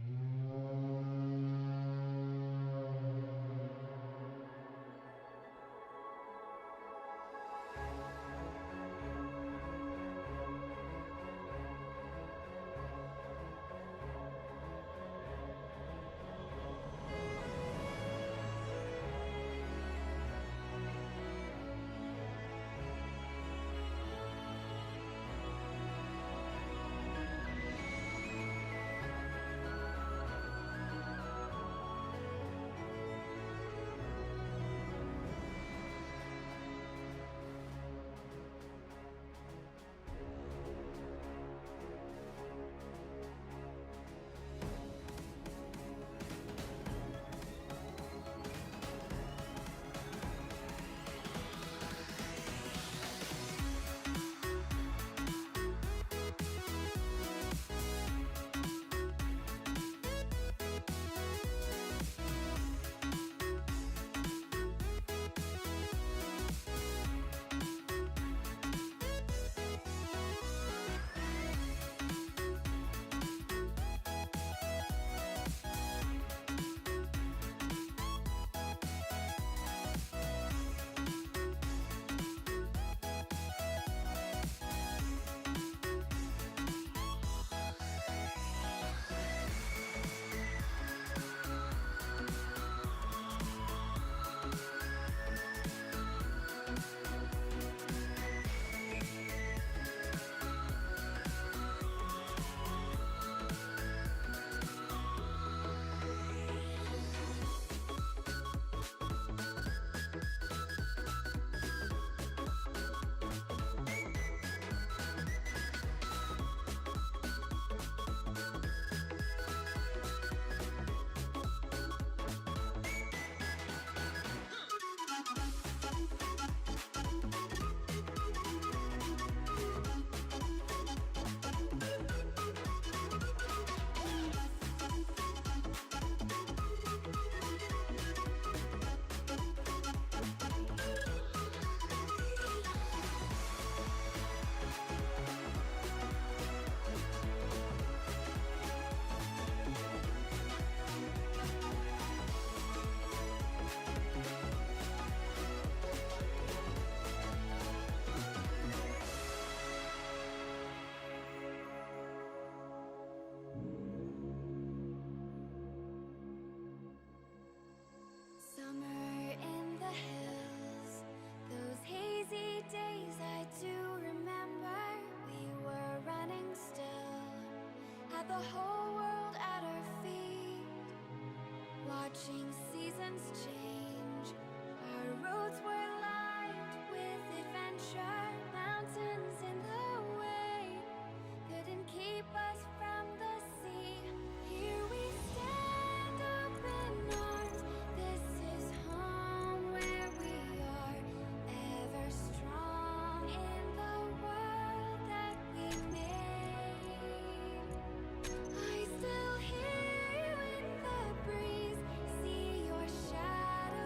I still hear you in the breeze, see your shadow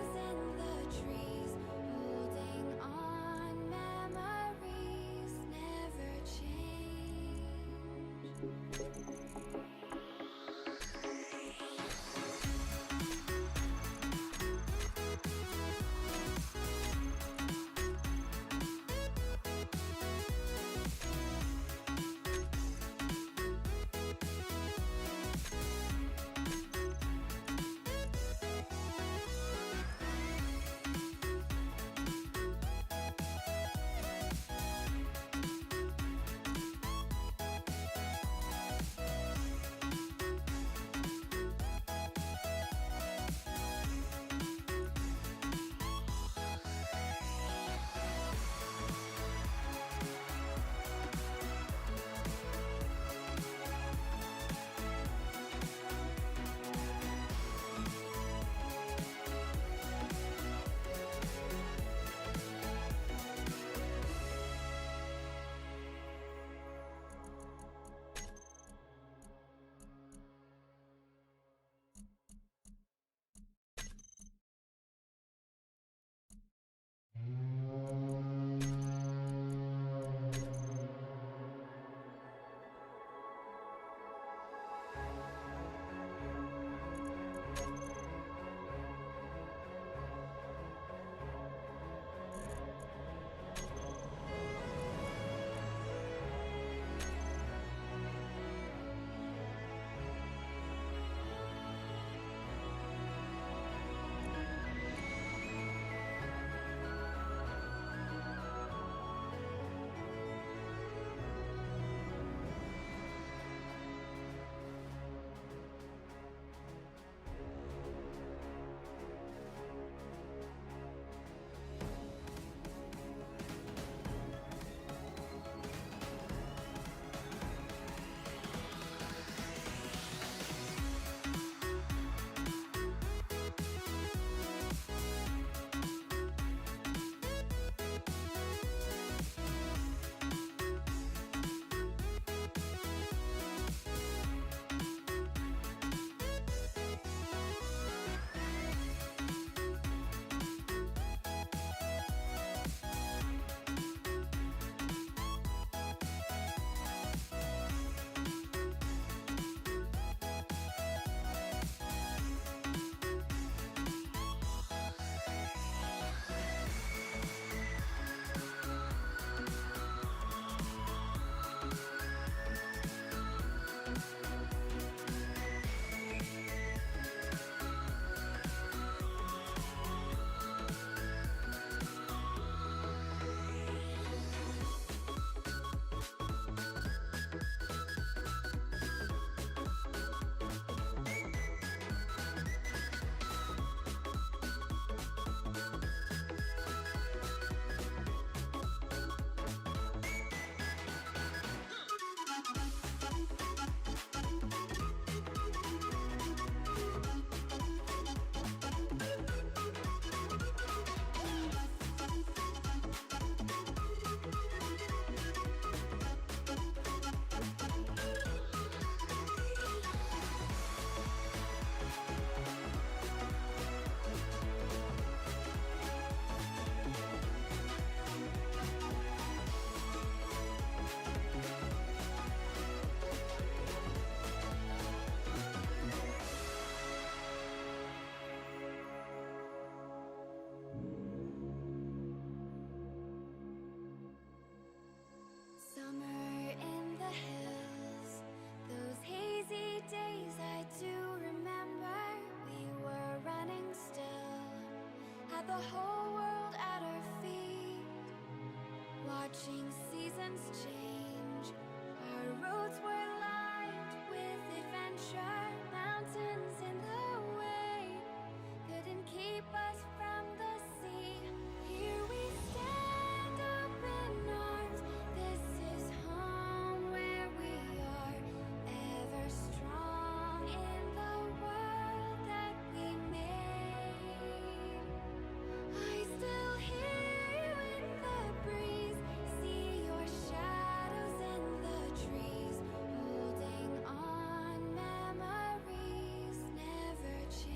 the whole world at our feet, watching seasons change. Our roads were lined with adventure, mountains in the way couldn't keep us from the sea. Here we stand, open arms. This is home where we are, ever strong in the world that we made. I still hear you in the breeze, see your shadows in the trees, holding on, memories never change.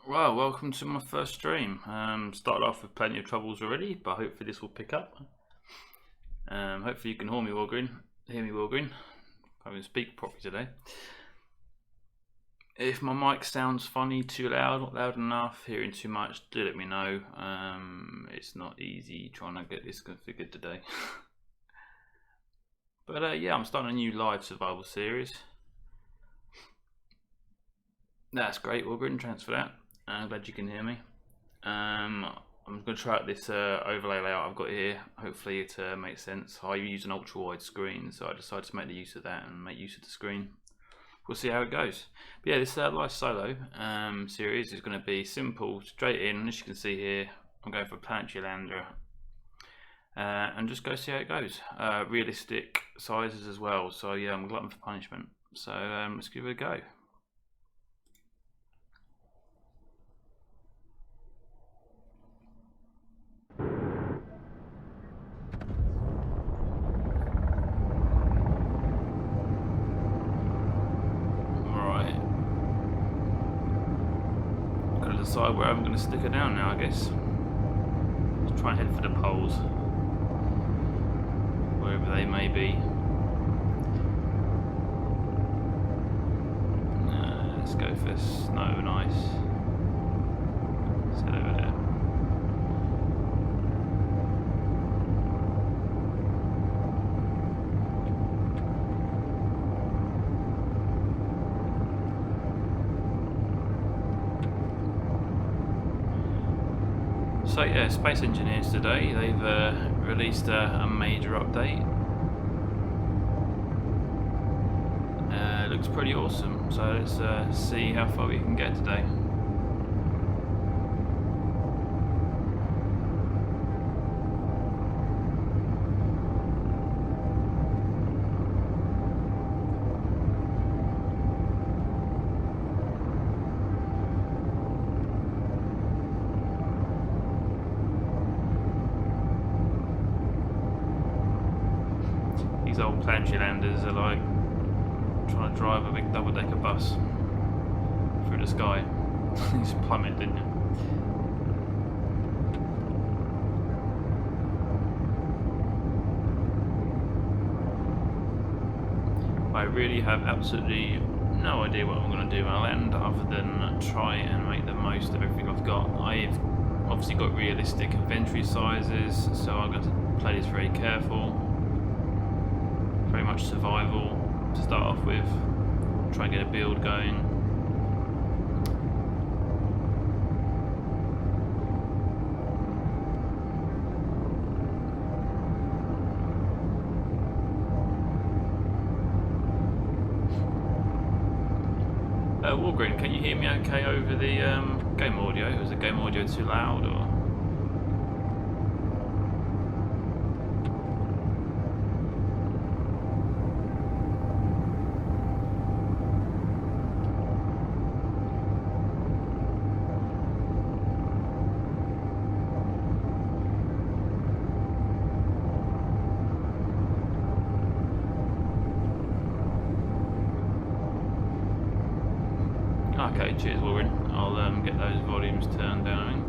Well, welcome to my first stream. Started off with plenty of troubles already, but hopefully this will pick up. Hopefully you can hear me well green. I can speak properly today. If my mic sounds funny, too loud, not loud enough, hearing too much, do let me know. It's not easy trying to get this configured today. But yeah, I'm starting a new live survival series. That's great, Walgreens, thanks for that. I'm glad you can hear me. I'm going to try out this overlay layout I've got here. Hopefully it makes sense. I use an ultra wide screen, so I decided to make the use of that and make use of the screen. We'll see how it goes. But yeah, this live solo series is going to be simple, straight in. As you can see here, I'm going for Planetary Lander. And just go see how it goes. Realistic sizes as well, so yeah, I'm a glutton for punishment. So let's give it a go. Decide where I'm going to stick her down now, I guess. Let's try and head for the poles, wherever they may be. Let's go for snow and ice. Let's head over there. So yeah, Space Engineers today, they've released a major update. Looks pretty awesome, so let's see how far we can get today. These old Planetary Landers are like trying to drive a big double-decker bus through the sky. You just plummet, didn't you? I really have absolutely no idea what I'm going to do when I land, other than try and make the most of everything I've got. I've obviously got realistic inventory sizes, so I'm going to play this very careful. Very much survival to start off with, try and get a build going. Walgreen, can you hear me okay over the game audio? Is the game audio too loud or? Okay, cheers Walgreens. I'll get those volumes turned down, I think.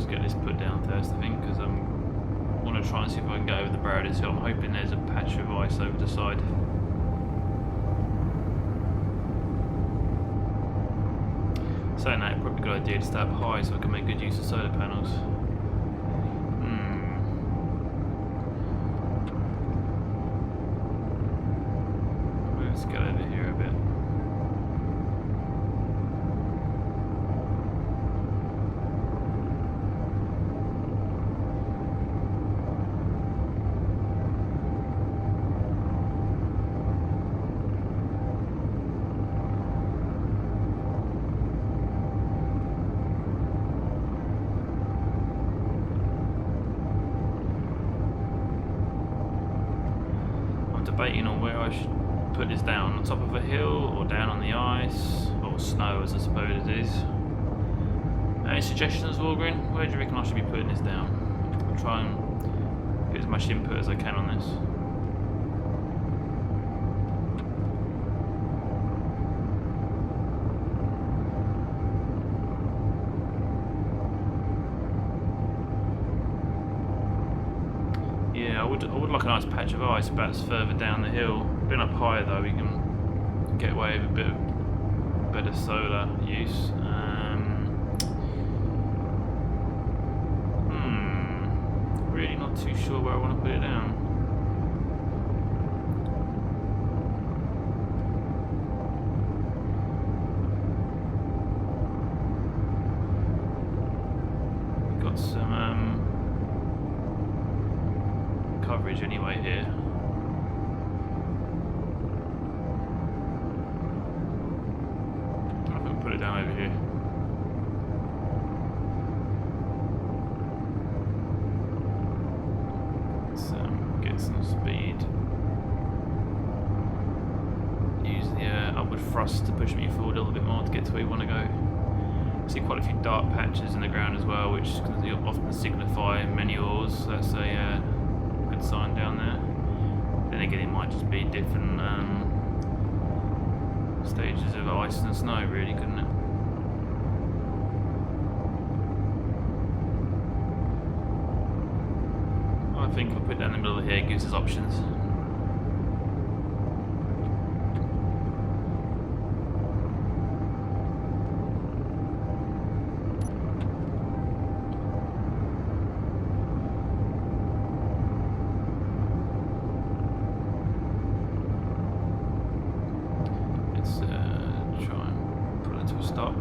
Let's get this put down first, I think, because I want to try and see if I can get over the Beardie Hill. I'm hoping there's a patch of ice over the side. Saying that, probably a good idea to stay up high so I can make good use of solar panels. Let's get over here a bit. Debating on where I should put this down, on top of a hill or down on the ice or snow, as I suppose it is. Any suggestions, Walgreen? Where do you reckon I should be putting this down? I'll try and get as much input as I can on this. I would like a nice patch of ice, perhaps further down the hill. Being up higher though, we can get away with a bit of better solar use. Really not too sure where I want to put it down. Got some coverage anyway here. I can put it down over here. Let's get some speed. Use the upward thrust to push me forward a little bit more to get to where you want to go. See quite a few dark patches in the ground as well, which often signify manures. That's a good sign down there. Then again, it might just be different stages of ice and snow, really, couldn't it? I think I'll put it down in the middle here, it gives us options. Stop.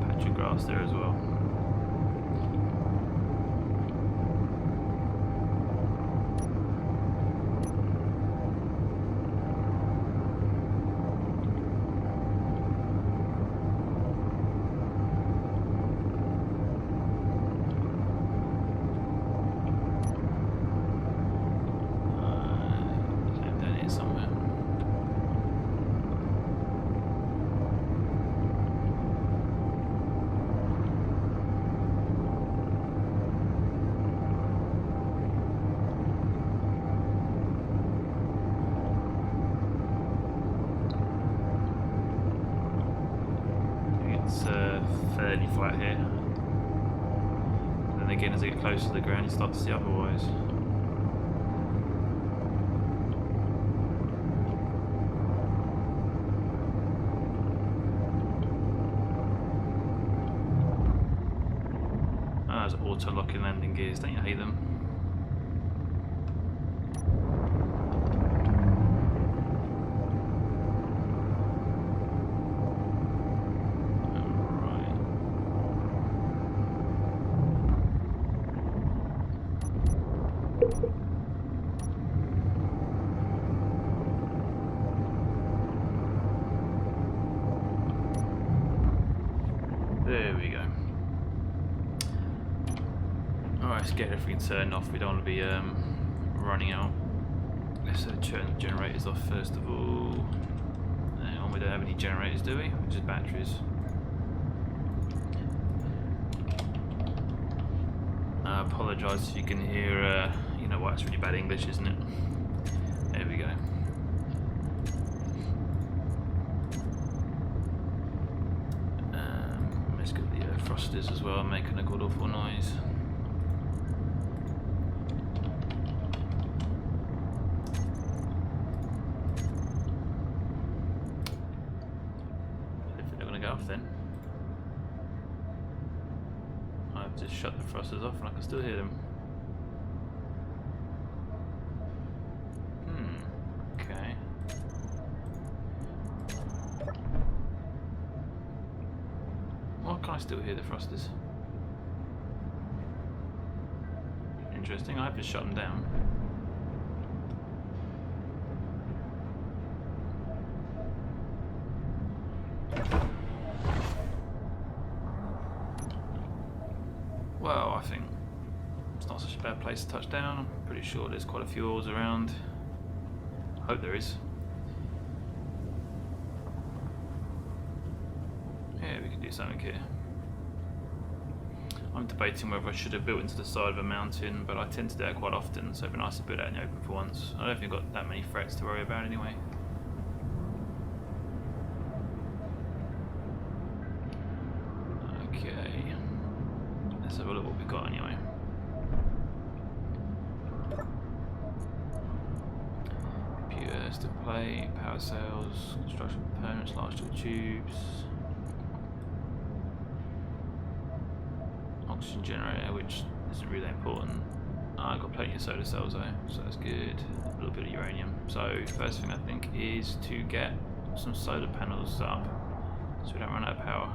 Patch of grass there as well. Fairly flat here. Then again, as I get closer to the ground, you start to see otherwise. Ah, those auto-locking landing gears, don't you hate them? There we go. Alright, let's get everything turned off. We don't want to be running out. Let's turn the generators off first of all. Hang on, we don't have any generators, do we? Just batteries. I apologise if you can hear, you know what, it's really bad English, isn't it? There we go. Let's get the thrusters as well, making a good awful noise. They're going to go off then. I've just shut the thrusters off and I can still hear them. Okay. Why can I still hear the thrusters? Interesting, I have to shut them down. Well, I think it's not such a bad place to touch down. I'm pretty sure there's quite a few oars around. I hope there is. Yeah, we can do something here. I'm debating whether I should have built into the side of a mountain, but I tend to do that quite often, so it'd be nice to build out in the open for once. I don't think I've got that many threats to worry about anyway. Okay. Let's have a look what we've got anyway. Computers to play, power cells, construction components, large steel tubes. Oxygen generator, which isn't really important. I've got plenty of solar cells though, so that's good. A little bit of uranium. So first thing I think is to get some solar panels up so we don't run out of power.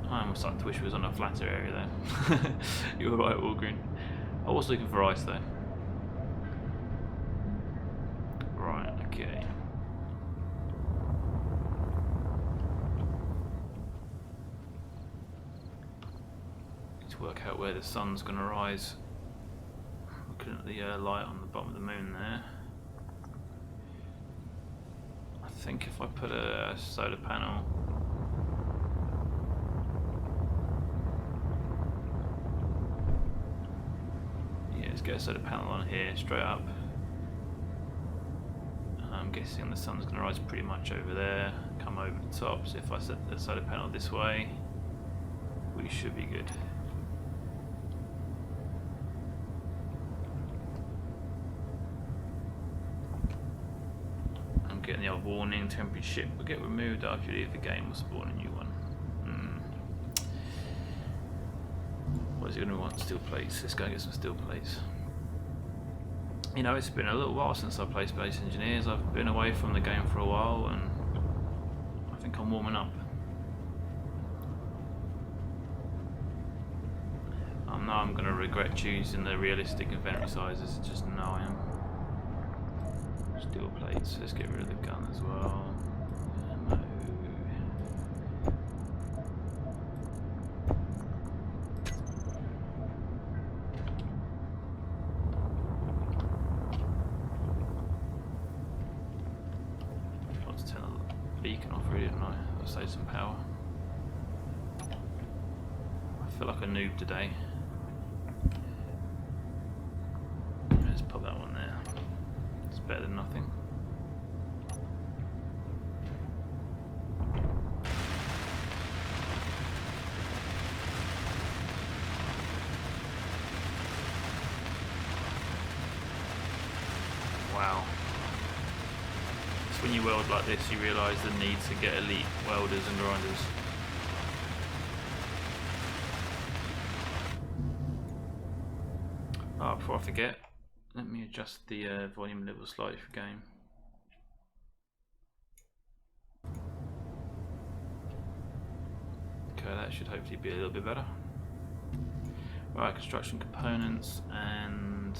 I'm starting to wish we was on a flatter area there. You were right, Walgreen. I was looking for ice though. Right, okay. Work out where the sun's going to rise. Looking at the light on the bottom of the moon there. I think if I put a solar panel let's get a solar panel on here straight up. I'm guessing the sun's going to rise pretty much over there, come over the top, so if I set the solar panel this way we should be good. Getting the old warning, temporary ship will get removed after you leave the game or spawn a new one. What is it going to want? Steel plates. Let's go get some steel plates. You know, it's been a little while since I played Space Engineers. I've been away from the game for a while and I think I'm warming up. I know I'm going to regret choosing the realistic inventory sizes, just know I am. Steel plates, let's get rid of the gun as well. No. I'll just turn the beacon off really, didn't I? I'll save some power. I feel like a noob today. Let's pop that one there. It's better than nothing. Wow. It's when you weld like this you realise the need to get elite welders and grinders. Oh, before I forget, let me adjust the volume level slightly for game. Okay, that should hopefully be a little bit better. Right, construction components and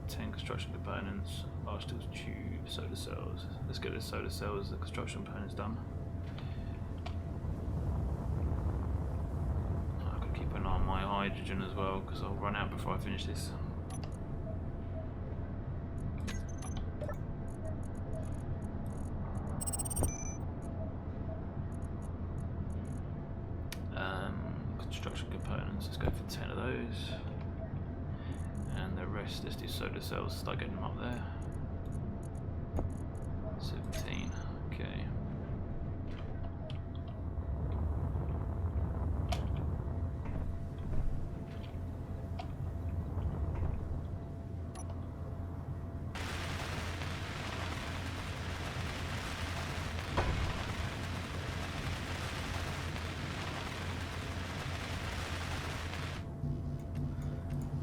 10 construction components, large steel tube, solar cells. Let's get the solar cells, the construction components done. I've got to keep an eye on my hydrogen as well because I'll run out before I finish this. Construction components, let's go for 10 of those. Christ, let's do solar cells, start getting them up there. 17, okay.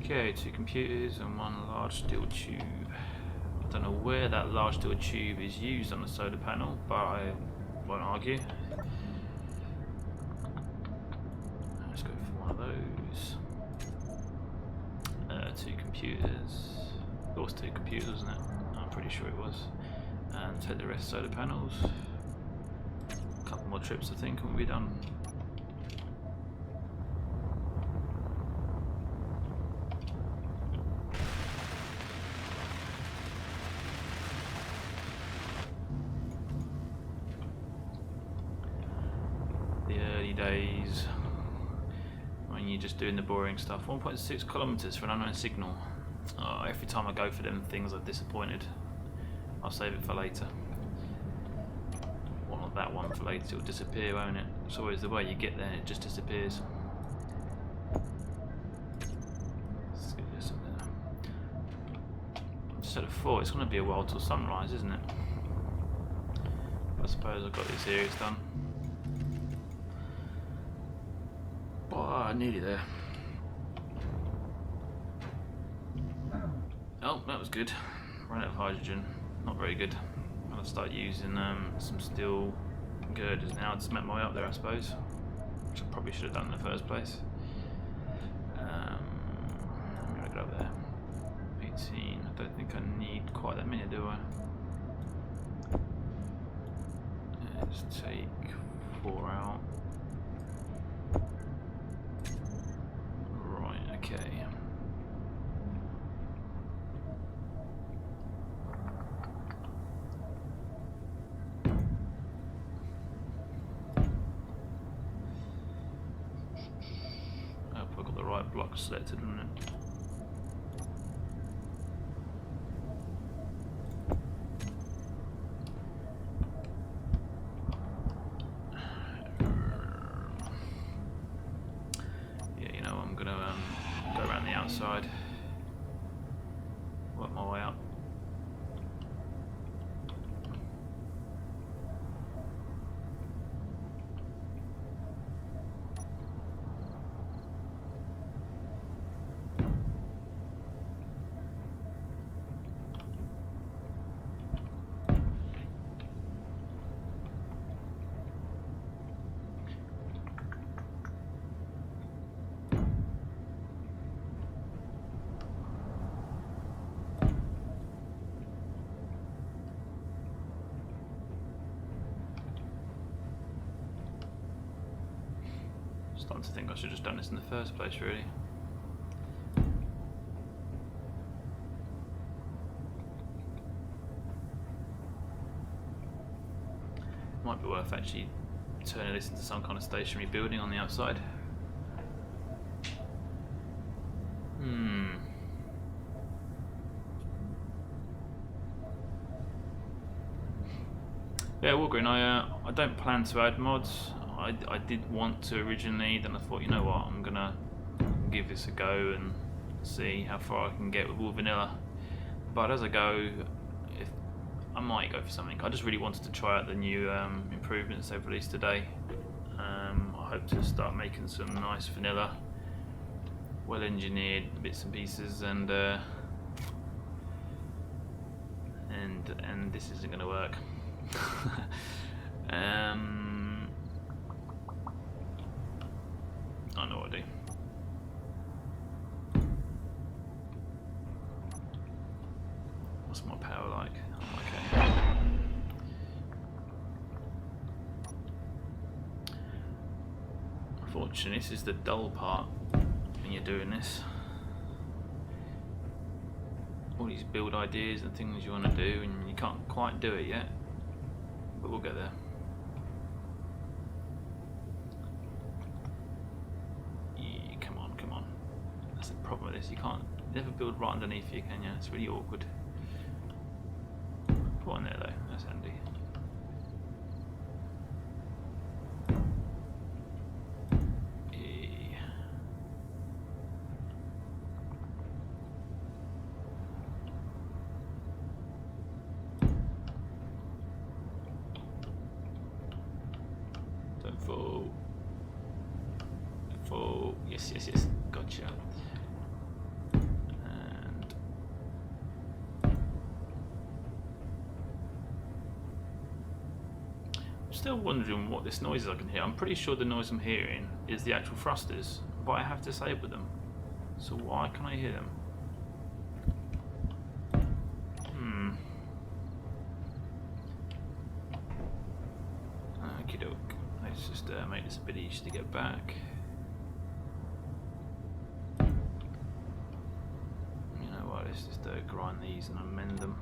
Okay, 2 computers and 1 large steel tube. I don't know where that large steel tube is used on the solar panel, but I won't argue. Let's go for one of those. 2 computers. It was 2 computers, wasn't it? I'm pretty sure it was. And take the rest solar panels. A couple more trips, I think, and we'll be done. The early days when you're just doing the boring stuff. 1.6 kilometers for an unknown signal. Oh, every time I go for them things, I'm disappointed. I'll save it for later. Well, not that one for later, it'll disappear, won't it? It's always the way you get there, it just disappears. Let's get this in there. Instead of 4, it's going to be a while till sunrise, isn't it? I suppose I've got this series done. Oh, nearly there. Oh, that was good. Ran out of hydrogen. Not very good. I'll start using some steel girders now to make my way up there, I suppose. Which I probably should have done in the first place. I'm going to get up there. 18. I don't think I need quite that many, do I? Let's take 4 out. Okay. I hope I got the right block selected, didn't it? Outside, work my way up. Starting to think I should have just done this in the first place, really. Might be worth actually turning this into some kind of stationary building on the outside. Yeah, Wargreen, I don't plan to add mods. I did want to originally, then I thought, you know what, I'm gonna give this a go and see how far I can get with all vanilla. But as I go, if I might go for something. I just really wanted to try out the new improvements they've released today. I hope to start making some nice vanilla, well engineered bits and pieces, and this isn't going to work. I know what I do. What's my power like? Oh, okay. Unfortunately, this is the dull part when you're doing this. All these build ideas and things you want to do, and you can't quite do it yet, but we'll get there. problem with this. You can't never build right underneath you, can you? It's really awkward. Put one there though. That's handy. Don't fall. Fall. Yes, yes, yes. Gotcha. And I'm still wondering what this noise is I can hear. I'm pretty sure the noise I'm hearing is the actual thrusters, but I have disabled them. So why can't I hear them? Okie doke. Let's just make this a bit easier to get back. You know what, let's just grind these and amend them.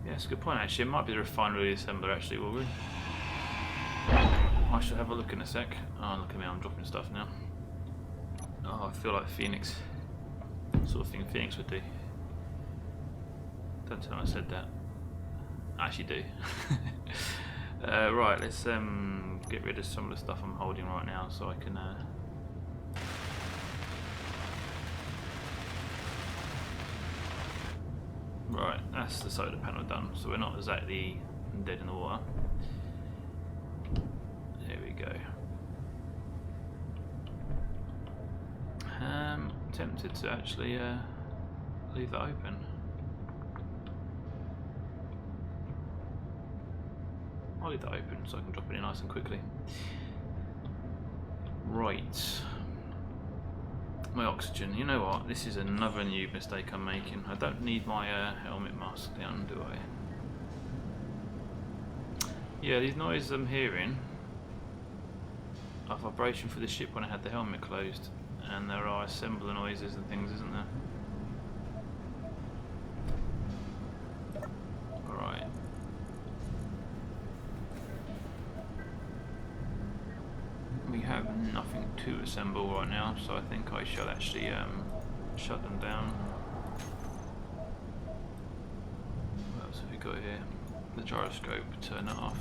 That's a good point actually. It might be the refinery assembler actually, will we? I should have a look in a sec. Oh, look at me, I'm dropping stuff now. Oh, I feel like Phoenix. Sort of thing Phoenix would do. Don't tell me I said that. I actually do. Right, let's get rid of some of the stuff I'm holding right now so I can right, that's the solar panel done, so we're not exactly dead in the water. There we go. Tempted to actually leave that open. I'll leave that open so I can drop it in nice and quickly. Right. My oxygen. You know what? This is another new mistake I'm making. I don't need my helmet mask down, do I? Yeah, these noises I'm hearing are vibration for the ship when I had the helmet closed. And there are assembler noises and things, isn't there? Alright. We have nothing to assemble right now, so I think I shall actually shut them down. What else have we got here? The gyroscope, turn it off.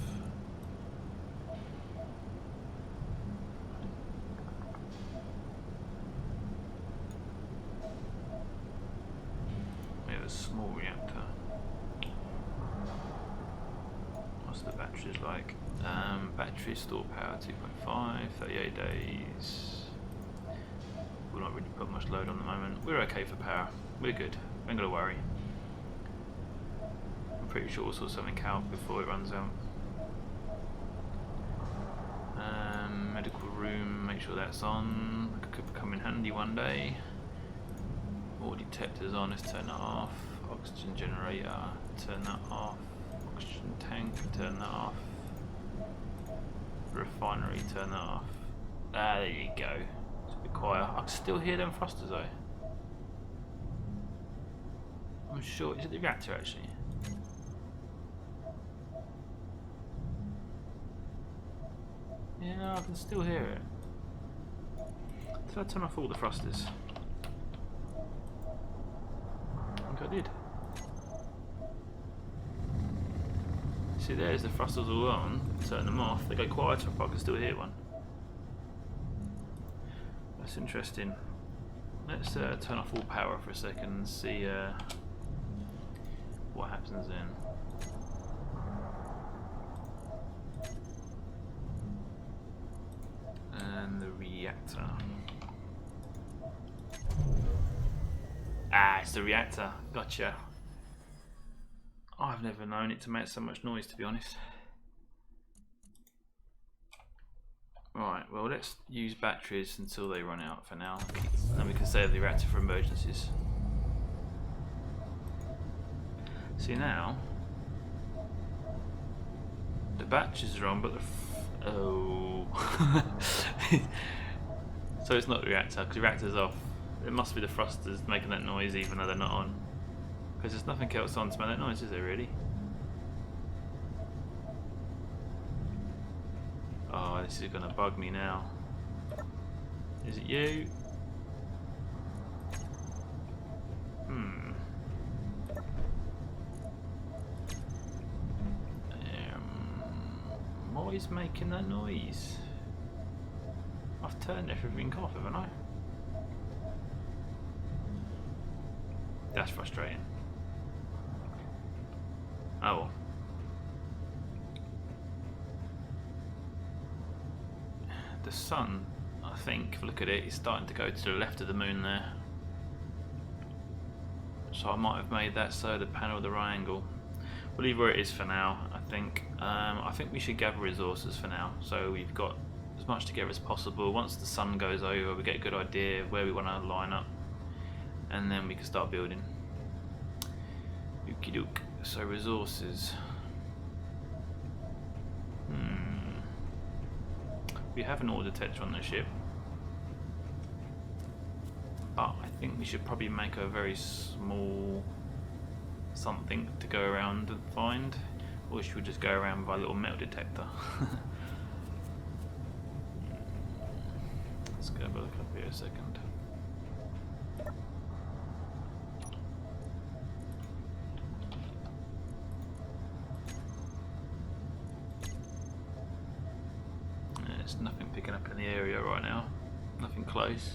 We have a small reactor. What's the batteries like? Battery store power 2.5, 38 days. We'll not really put much load on the moment. We're okay for power. We're good. Ain't gotta worry. I'm pretty sure we'll sort something out before it runs out. Medical room, make sure that's on. Could come in handy one day. All detectors on, let's turn that off. Oxygen generator, turn that off. Oxygen tank, turn that off. Refinery, turn that off. Ah, there you go. It's a bit quiet. I can still hear them thrusters though. I'm sure. Is it the reactor actually? Yeah, I can still hear it. Did I turn off all the thrusters? I think I did. See, there's the thrusters all on. Turn them off. They go quieter, but I can still hear one. That's interesting. Let's turn off all power for a second and see what happens then. And the reactor. Ah, it's the reactor. Gotcha. I've never known it to make so much noise, to be honest. Right, well, let's use batteries until they run out for now. Then we can save the reactor for emergencies. See now, the batteries are on, but Oh. So it's not the reactor, because the reactor's off. It must be the thrusters making that noise even though they're not on. Because there's nothing else on to make that noise, is there really? Oh, this is going to bug me now. Is it you? What is making that noise? I've turned everything off, haven't I? That's frustrating. Oh well. The sun, I think, if you look at it, is starting to go to the left of the moon there. So I might have made that solar panel the right angle. We'll leave where it is for now, I think. I think we should gather resources for now, so we've got as much together as possible. Once the sun goes over, we get a good idea of where we want to line up, and then we can start building. Okie doke. So resources. We have an ore detector on the ship, but I think we should probably make a very small something to go around and find, or should we just go around with a little metal detector? Let's go have a look up here a second. There's nothing picking up in the area right now, nothing close.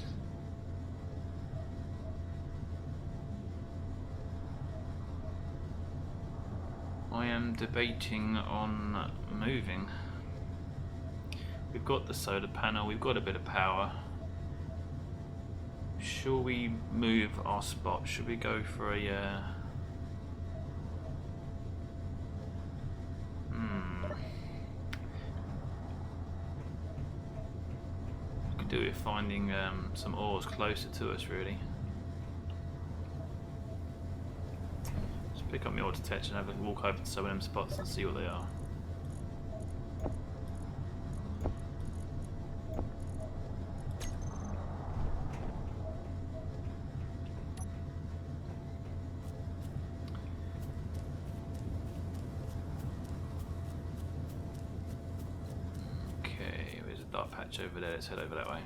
I am debating on moving. We've got the solar panel, we've got a bit of power. Shall we move our spot? Should we go for a... We could do with finding some ores closer to us, really. Pick up my ore detector and have a walk over to some of them spots and see what they are. Okay, there's a dark patch over there, let's head over that way.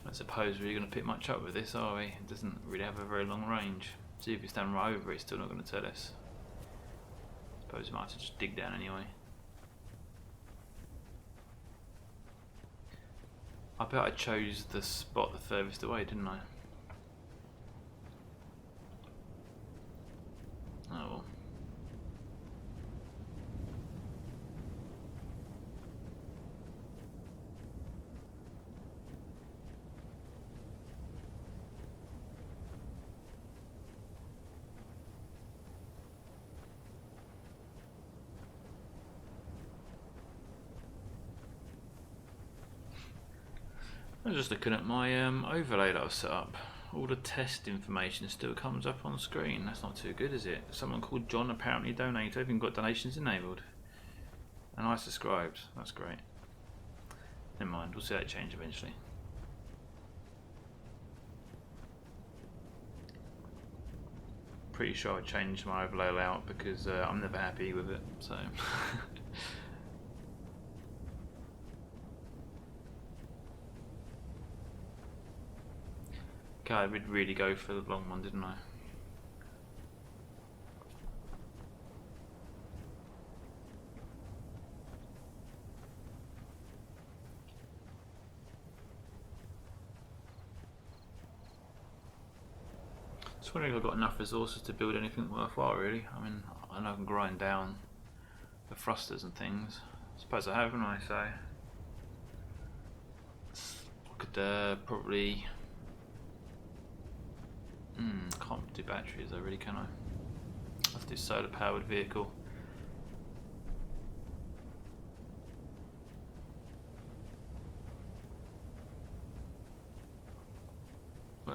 I suppose we're going to pick much up with this, are we? It doesn't really have a very long range. See if we stand right over it, it's still not going to tell us. I suppose we might have to just dig down anyway. I bet I chose the spot the furthest away, didn't I? Oh well. I was just looking at my overlay that I've set up. All the test information still comes up on the screen. That's not too good, is it? Someone called John apparently donated, even got donations enabled. And I subscribed. That's great. Never mind, we'll see that change eventually. Pretty sure I changed my overlay layout because I'm never happy with it, so... Okay, I would really go for the long one, didn't I? Just wondering if I've got enough resources to build anything worthwhile, really. I mean, I know I can grind down the thrusters and things. I suppose I have, haven't I? So I could probably... can't do batteries though, really, can I? I have to do solar powered vehicle.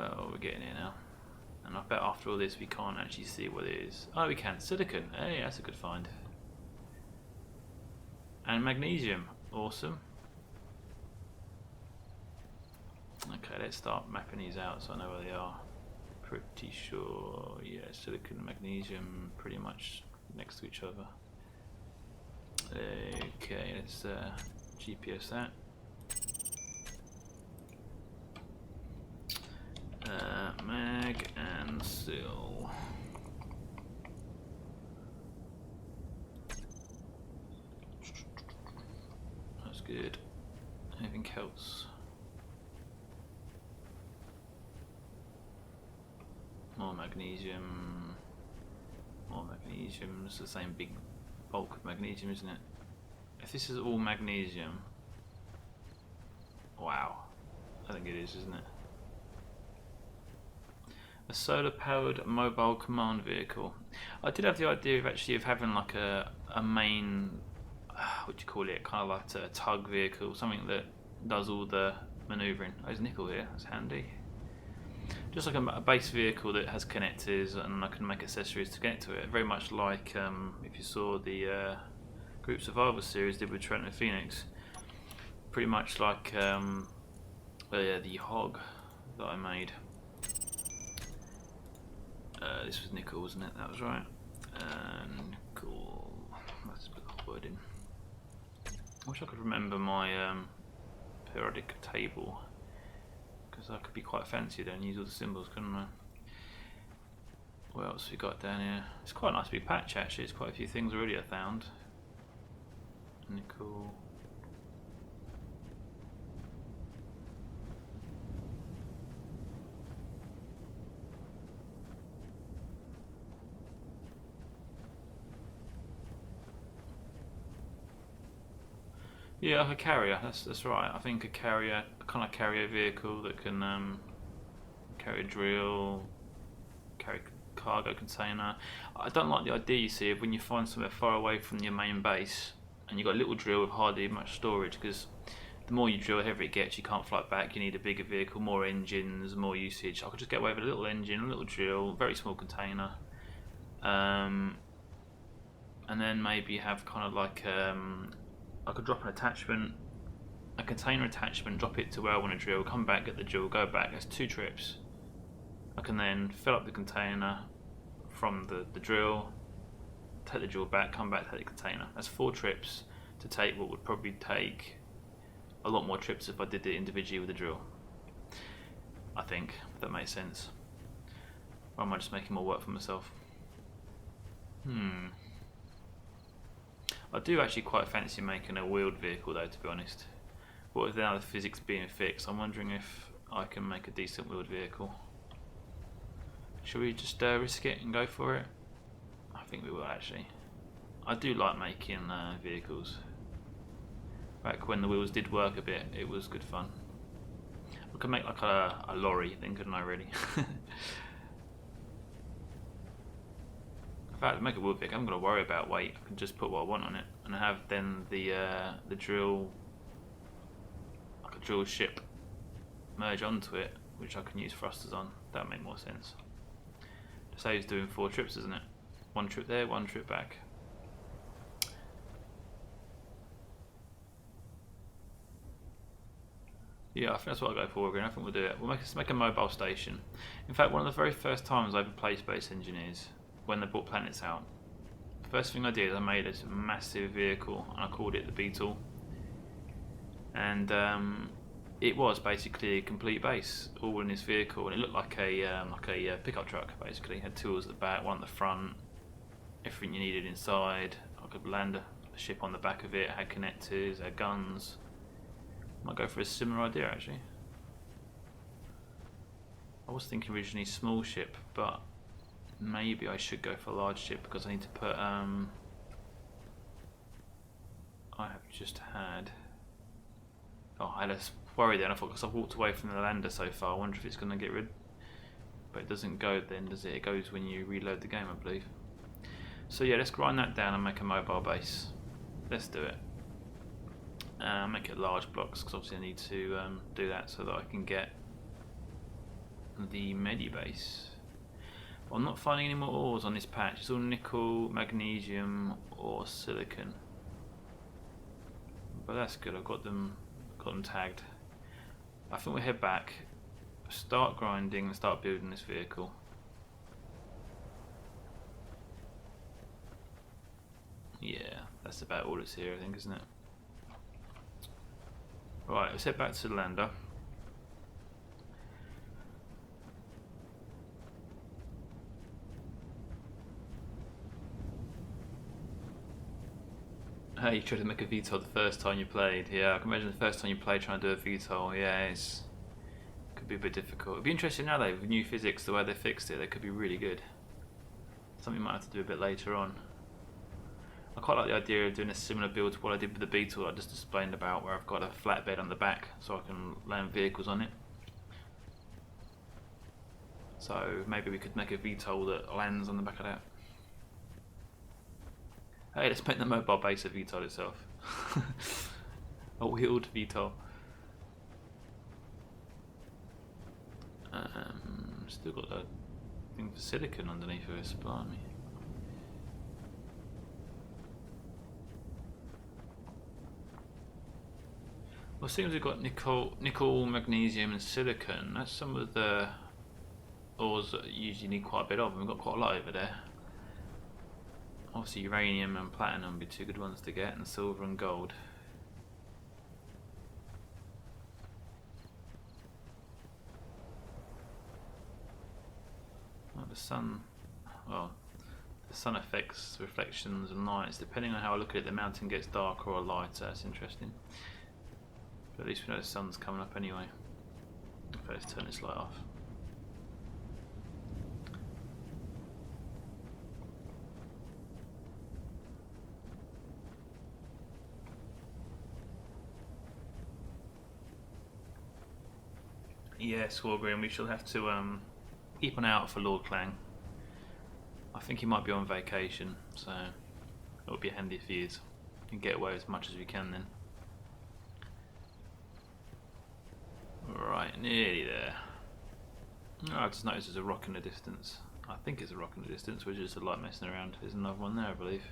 Well, we're getting here now. And I bet after all this we can't actually see what it is. Oh, we can. Silicon. Hey, that's a good find. And magnesium. Awesome. Okay, let's start mapping these out so I know where they are. Pretty sure, yeah, silicon and magnesium pretty much next to each other. Okay, let's GPS that. Mag and sil. That's good. Anything else? More magnesium. More magnesium. It's the same big bulk of magnesium, isn't it? If this is all magnesium, wow, I think it is, isn't it? A solar-powered mobile command vehicle. I did have the idea of actually having like a main, what do you call it? Kind of like a tug vehicle, something that does all the manoeuvring. Oh, there's nickel here. That's handy. Just like a base vehicle that has connectors, and I can make accessories to connect to it. Very much like if you saw the Group Survival series did with Trent and Phoenix. Pretty much like the hog that I made. This was nickel, wasn't it? That was right. Nickel. Let's put the word in. I wish I could remember my periodic table, because I could be quite fancy there and use all the symbols, couldn't I? What else we got down here? It's quite a nice big patch actually. There's quite a few things already I found. Nickel. Yeah, like a carrier. That's right. I think a carrier, a kind of carrier vehicle that can carry a drill, carry a cargo container. I don't like the idea, you see, of when you find somewhere far away from your main base and you've got a little drill with hardly much storage, because the more you drill, the heavier it gets. You can't fly it back. You need a bigger vehicle, more engines, more usage. I could just get away with a little engine, a little drill, very small container, and then maybe have kind of like I could drop an attachment, a container attachment, drop it to where I want to drill, come back, get the drill, go back. That's 2 trips. I can then fill up the container from the drill, take the drill back, come back, take the container. That's 4 trips to take what would probably take a lot more trips if I did it individually with the drill. I think, if that makes sense. Or am I just making more work for myself? I do actually quite fancy making a wheeled vehicle though, to be honest. But with now the physics being fixed, I'm wondering if I can make a decent wheeled vehicle. Should we just risk it and go for it? I think we will actually. I do like making vehicles. Back when the wheels did work a bit, it was good fun. I could make like a lorry then, couldn't I really? In fact, make a wheel vehicle, I'm going to worry about weight. I can just put what I want on it and have then the drill, like a drill ship, merge onto it, which I can use thrusters on. That would make more sense. Just say he's doing 4 trips, isn't it? 1 trip there, 1 trip back. Yeah, I think that's what I'll go for again. I think we'll do it. Let's make a mobile station. In fact, one of the very first times I ever played Space Engineers, when they brought planets out, the first thing I did, I made this massive vehicle and I called it the Beetle. And it was basically a complete base, all in this vehicle, and it looked like a pickup truck. Basically, it had tools at the back, one at the front, everything you needed inside. I could land a ship on the back of it. It had connectors, it had guns. Might go for a similar idea actually. I was thinking originally small ship, but maybe I should go for a large ship because I need to put I have just had. Oh, I had a worry then. I thought because I've walked away from the lander so far, I wonder if it's going to get rid. But it doesn't go then, does it? It goes when you reload the game, I believe. So yeah, let's grind that down and make a mobile base. Let's do it. Make it large blocks because obviously I need to do that so that I can get the Medibase. But I'm not finding any more ores on this patch. It's all nickel, magnesium, or silicon. But that's good. I've got them tagged. I think we'll head back, start grinding, and start building this vehicle. Yeah, that's about all that's here, I think, isn't it? Right, let's head back to the lander. Hey, you tried to make a VTOL the first time you played. Yeah, I can imagine the first time you played trying to do a VTOL. Yeah, it could be a bit difficult. It'd be interesting now though, with new physics, the way they fixed it, they could be really good. Something you might have to do a bit later on. I quite like the idea of doing a similar build to what I did with the Beetle I just explained about, where I've got a flatbed on the back so I can land vehicles on it. So maybe we could make a VTOL that lands on the back of that. Hey, let's make the mobile base a VTOL itself. A wheeled VTOL. Still got that thing for silicon underneath of this, blimey. Well, it seems we've got nickel, magnesium, and silicon. That's some of the ores that you usually need quite a bit of. We've got quite a lot over there. Obviously, uranium and platinum would be two good ones to get, and silver and gold. Well, the sun affects reflections and lights. Depending on how I look at it, the mountain gets darker or lighter. That's interesting. But at least we know the sun's coming up anyway. Okay, let's turn this light off. Yes, Wargreen, we shall have to keep an eye out for Lord Clang. I think he might be on vacation, so it would be handy if he is. We can get away as much as we can then. Right, nearly there. Oh, I just noticed there's a rock in the distance. I think it's a rock in the distance, which is a light messing around. There's another one there, I believe.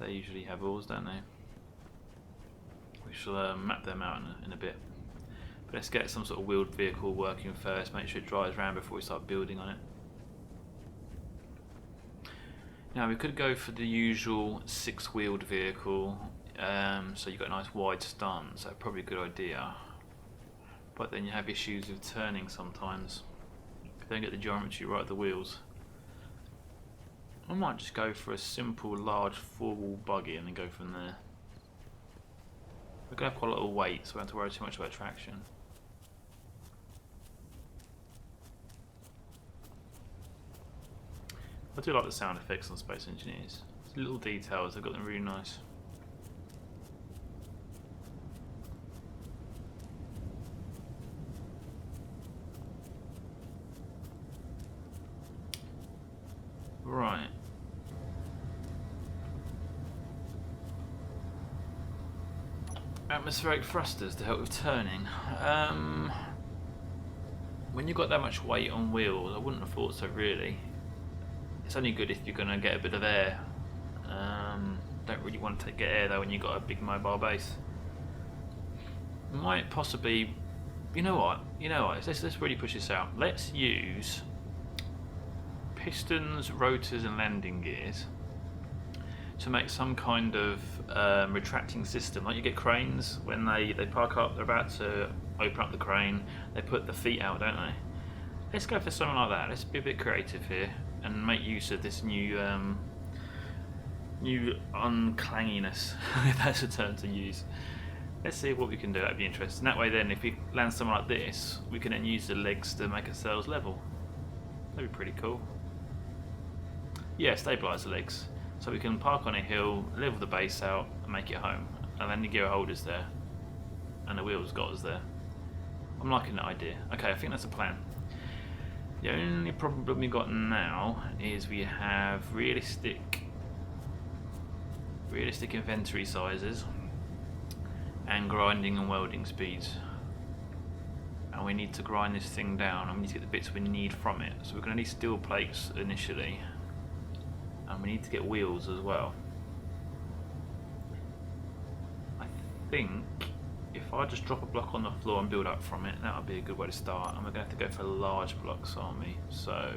They usually have ores, don't they? We shall map them out in a bit. But let's get some sort of wheeled vehicle working first, make sure it drives around before we start building on it. Now we could go for the usual 6-wheeled vehicle, so you've got a nice wide stance, so probably a good idea. But then you have issues with turning sometimes. If you don't get the geometry right of the wheels. I might just go for a simple large 4-wheel buggy and then go from there. We're going to have quite a lot of weight, so we don't have to worry too much about traction. I do like the sound effects on Space Engineers. It's little details, they've got them really nice. Right. Atmospheric thrusters to help with turning. When you've got that much weight on wheels, I wouldn't have thought so really. It's only good if you're going to get a bit of air. Don't really want to get air though when you've got a big mobile base. Might possibly, you know what? Let's really push this out. Let's use pistons, rotors, and landing gears to make some kind of retracting system. Like you get cranes when they park up, they're about to open up the crane, they put the feet out, don't they? Let's go for something like that. Let's be a bit creative here and make use of this new unclanginess, if that's a term to use. Let's see what we can do. That'd be interesting. That way then, if we land something like this, we can then use the legs to make ourselves level. That'd be pretty cool. Yeah, stabilise the legs. So we can park on a hill, level the base out, and make it home. And then the gear holder's there. And the wheels got us there. I'm liking that idea. Okay, I think that's a plan. The only problem we got now is we have realistic inventory sizes and grinding and welding speeds. and we need to grind this thing down, and we need to get the bits we need from it. So we're going to need steel plates initially, and we need to get wheels as well. I think if I just drop a block on the floor and build up from it, that would be a good way to start. And we're going to have to go for large blocks, aren't we? So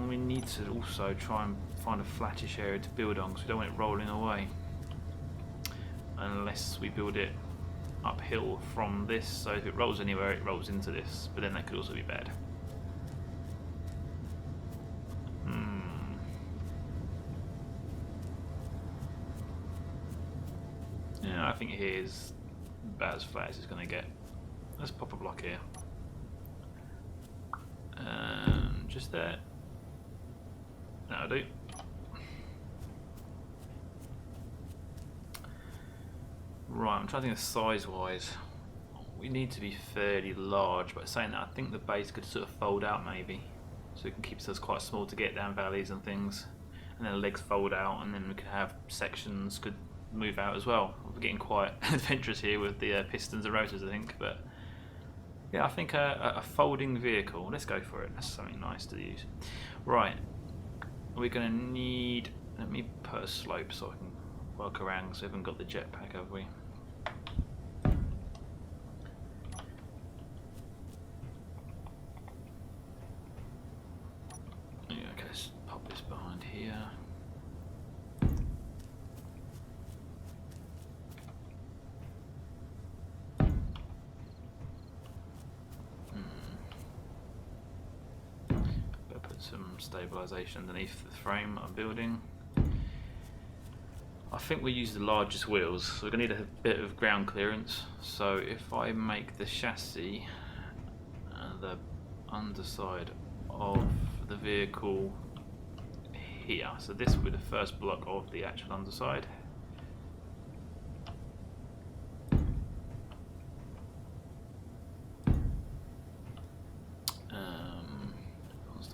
we need to also try and find a flattish area to build on, because we don't want it rolling away unless we build it uphill from this. So if it rolls anywhere, it rolls into this, but then that could also be bad. Yeah, I think here's about as flat as it's going to get. Let's pop a block here. Just there. That'll do. Right, I'm trying to think of size-wise. We need to be fairly large, but saying that, I think the base could sort of fold out maybe, so it can keep us quite small to get down valleys and things, and then the legs fold out, and then we could have sections could move out as well. We're getting quite adventurous here with the pistons and rotors, I think, but yeah, I think a folding vehicle. Let's go for it. That's something nice to use. Right, we're going to need. Let me put a slope so I can work around. Because we haven't got the jetpack, have we? Yeah, okay, let's pop this behind here. Some stabilisation underneath the frame I'm building. I think we use the largest wheels, so we're going to need a bit of ground clearance. So if I make the chassis the underside of the vehicle here, so this will be the first block of the actual underside.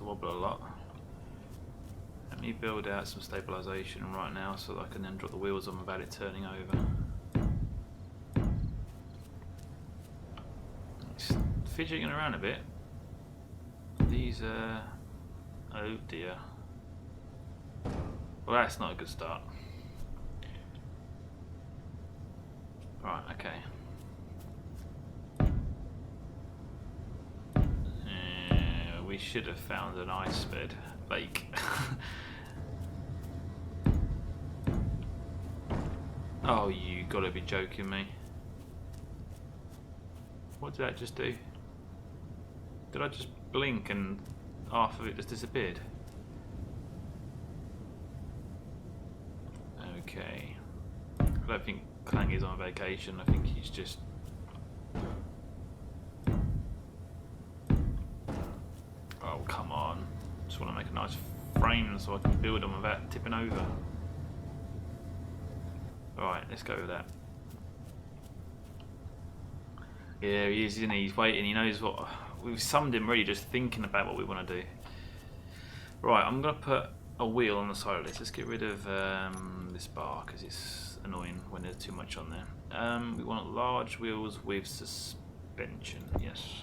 Wobble a lot. Let me build out some stabilisation right now so that I can then drop the wheels on without it turning over. It's fidgeting around a bit. These oh dear. Well, that's not a good start. Right, okay. We should have found an ice bed lake. Oh, you gotta be joking me. What did that just do? Did I just blink and half of it just disappeared? Okay. I don't think Clang is on vacation. I think he's just... Oh, come on. Just want to make a nice frame so I can build them without tipping over. Alright, let's go with that. Yeah, he is, isn't he? He's waiting. He knows what... We've summoned him really just thinking about what we want to do. Right, I'm going to put a wheel on the side of this. Let's get rid of this bar because it's annoying when there's too much on there. We want large wheels with suspension. Yes.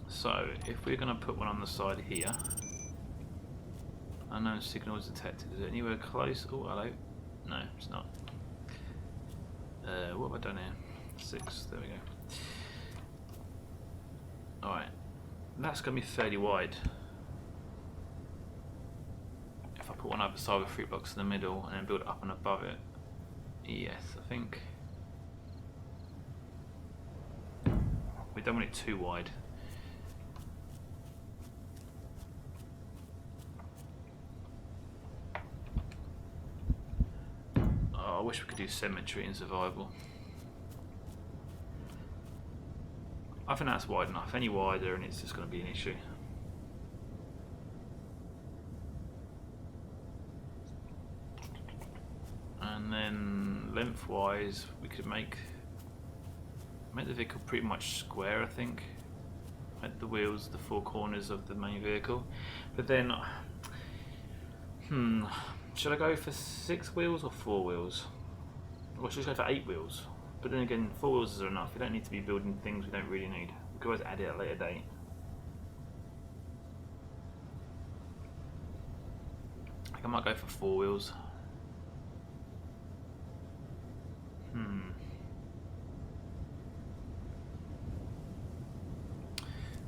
So, if we're going to put one on the side here, unknown signal is detected. Is it anywhere close? Oh, hello. No, it's not. What have I done here? 6, there we go. Alright, that's going to be fairly wide. If I put one over the side with 3 blocks in the middle and then build it up and above it. Yes, I think. We don't want it too wide. Oh, I wish we could do symmetry in survival. I think that's wide enough. Any wider and it's just going to be an issue. And then lengthwise we could make the vehicle pretty much square, I think. Make the wheels the 4 corners of the main vehicle. But then should I go for 6 wheels or 4 wheels? Or should I go for 8 wheels? But then again, 4 wheels are enough. We don't need to be building things we don't really need. We can always add it at a later date. I think I might go for 4 wheels.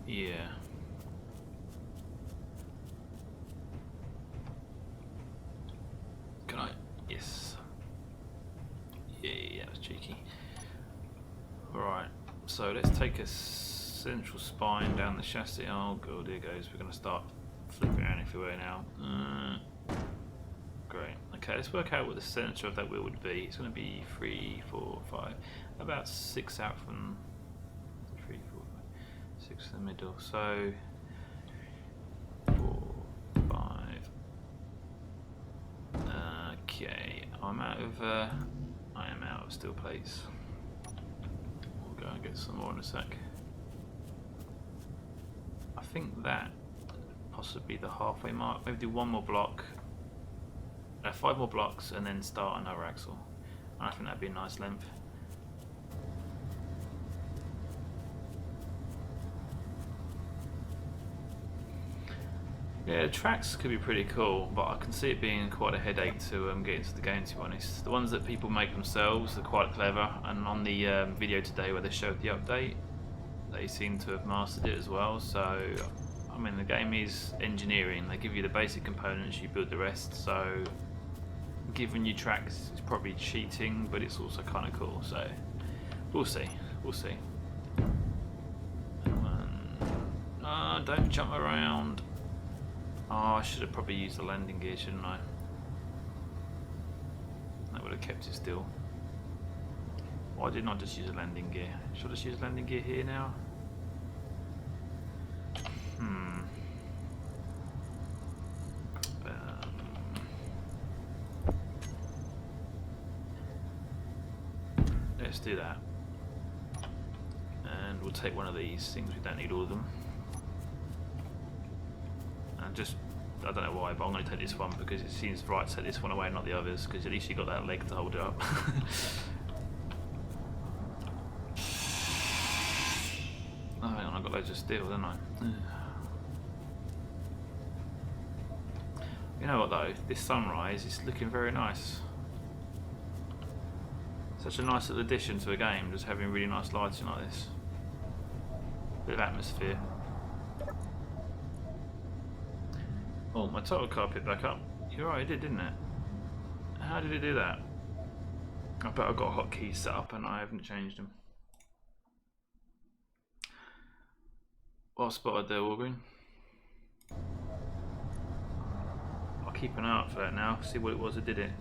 Yeah. Can I? Yes. Yeah, that was cheeky. Alright, so let's take a central spine down the chassis. Oh god, here goes. We're going to start flipping around everywhere now. Great. Okay, let's work out what the centre of that wheel would be. It's going to be 3, 4, 5, about 6 out from 3, 4, 5, 6 in the middle. So 4, 5. Okay, I am out of steel plates. We'll go and get some more in a sec. I think that possibly the halfway mark. Maybe do 1 more block. 5 more blocks and then start another axle. I think that'd be a nice length. Yeah, the tracks could be pretty cool, but I can see it being quite a headache to get into the game, to be honest. The ones that people make themselves are quite clever, and on the video today where they showed the update, they seem to have mastered it as well. So, I mean, the game is engineering. They give you the basic components, you build the rest. So, giving you tracks is probably cheating, but it's also kind of cool. So, we'll see. We'll see. Don't jump around. Oh, I should have probably used the landing gear, shouldn't I? That would have kept it still. Why didn't I just use a landing gear? Should I just use landing gear here now? Let's do that. And we'll take one of these things, we don't need all of them. And just, I don't know why, but I'm going to take this one because it seems right to take this one away and not the others, because at least you got that leg to hold it up. Oh, hang on, I've got loads of steel, don't I? You know what though, this sunrise is looking very nice. Such a nice little addition to a game, just having really nice lighting like this. Bit of atmosphere. Oh, my total car picked back up. You're right, it did, didn't it? How did it do that? I bet I've got hotkeys set up and I haven't changed them. Well spotted there, Walgreen. I'll keep an eye out for that now, see what it was that did it.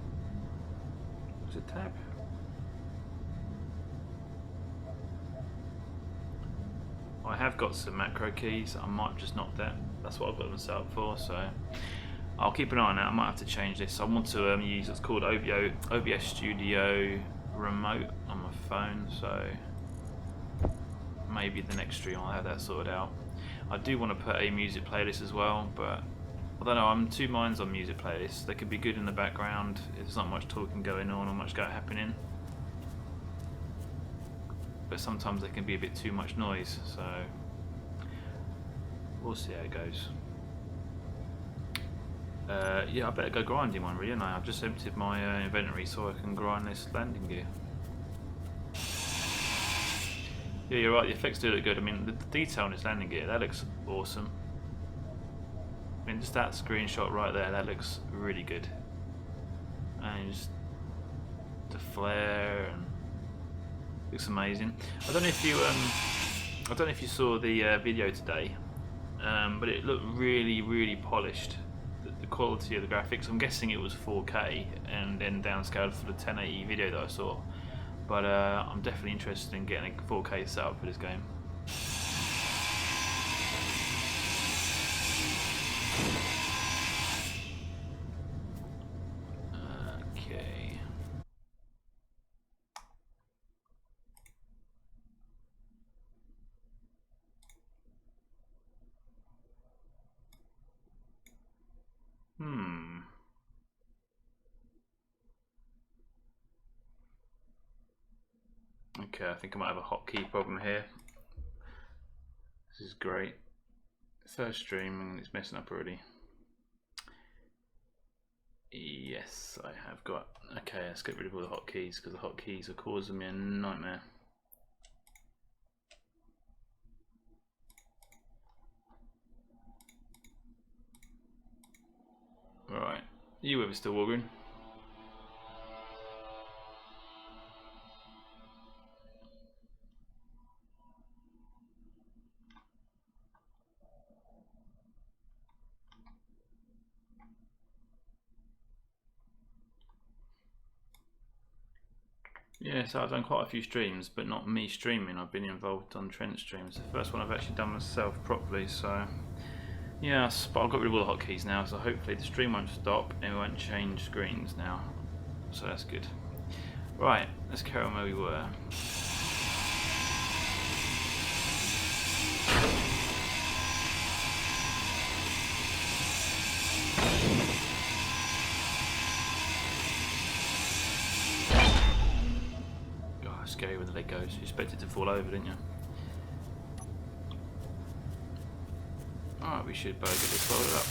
Was it tab? I have got some macro keys, I might just knock that. That's what I've got them set up for, so I'll keep an eye on that. I might have to change this. I want to use what's called OBS Studio Remote on my phone, so maybe the next stream I'll have that sorted out. I do want to put a music playlist as well, but I don't know, I'm two minds on music playlists. They can be good in the background if there's not much talking going on or much happening, but sometimes they can be a bit too much noise, so we'll see how it goes. Yeah, I better go grinding one, really, and I've just emptied my inventory so I can grind this landing gear. Yeah, you're right, the effects do look good. I mean, the detail on this landing gear, that looks awesome. I mean, just that screenshot right there, that looks really good. And just the flare, and looks amazing. I don't know if you saw the video today, but it looked really polished. The quality of the graphics. I'm guessing it was 4K and then downscaled for the 1080 video that I saw. But I'm definitely interested in getting a 4K setup for this game. Okay. I think I might have a hotkey problem here. This is great. First stream and it's messing up already. Yes, I have got. Okay, let's get rid of all the hotkeys because the hotkeys are causing me a nightmare. Right, are you with us still, Walgren? Yeah, so I've done quite a few streams, but not me streaming. I've been involved on Trent streams. The first one I've actually done myself properly, so yes, but I've got rid of all the hotkeys now, so hopefully the stream won't stop and it won't change screens now. So that's good. Right, let's carry on where we were. God, scary when the leg goes. You expect it to fall over, didn't you? Alright, we should both get this folded up.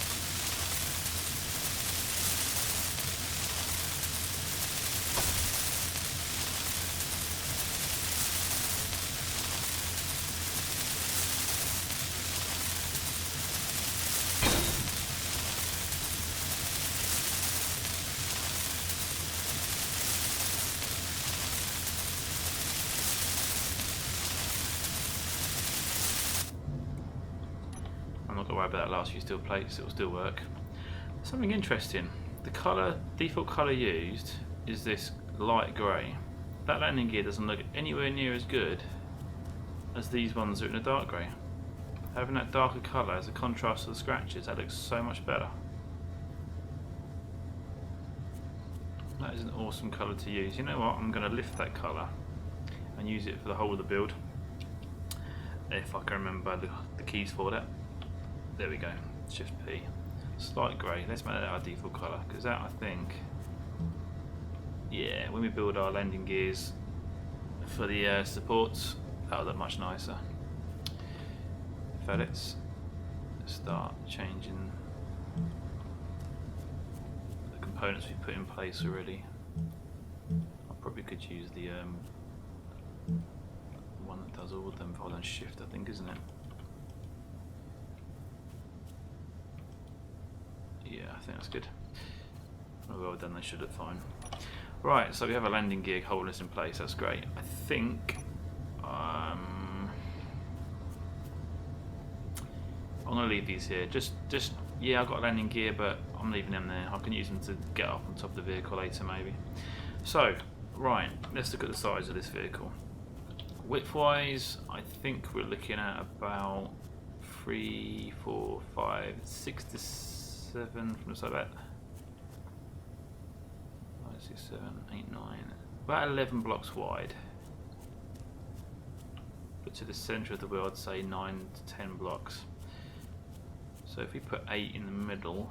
I'm not going to worry about that last few steel plates, it will still work. Something interesting, the default colour used is this light grey. That landing gear doesn't look anywhere near as good as these ones that are in a dark grey. Having that darker colour as a contrast to the scratches, that looks so much better. That is an awesome colour to use. You know what, I'm going to lift that colour and use it for the whole of the build. If I can remember the keys for that. There we go, Shift P. Slight grey, let's make that our default colour, because that I think, yeah, when we build our landing gears for the supports, that'll look much nicer. So let's start changing the components we put in place already. I probably could use the one that does all of them, hold on Shift I think, isn't it? Yeah, I think that's good. Well done, they should look fine. Right, so we have a landing gear holding us in place, that's great. I think I'm going to leave these here. Just yeah, I've got a landing gear, but I'm leaving them there. I can use them to get up on top of the vehicle later maybe. So, right, let's look at the size of this vehicle. Width-wise, I think we're looking at about 3, 4, 5, 6 to 7 from the side back. 5, 6, 7, 8, 9. About 11 blocks wide. But to the centre of the wheel, I'd say 9 to 10 blocks. So if we put 8 in the middle,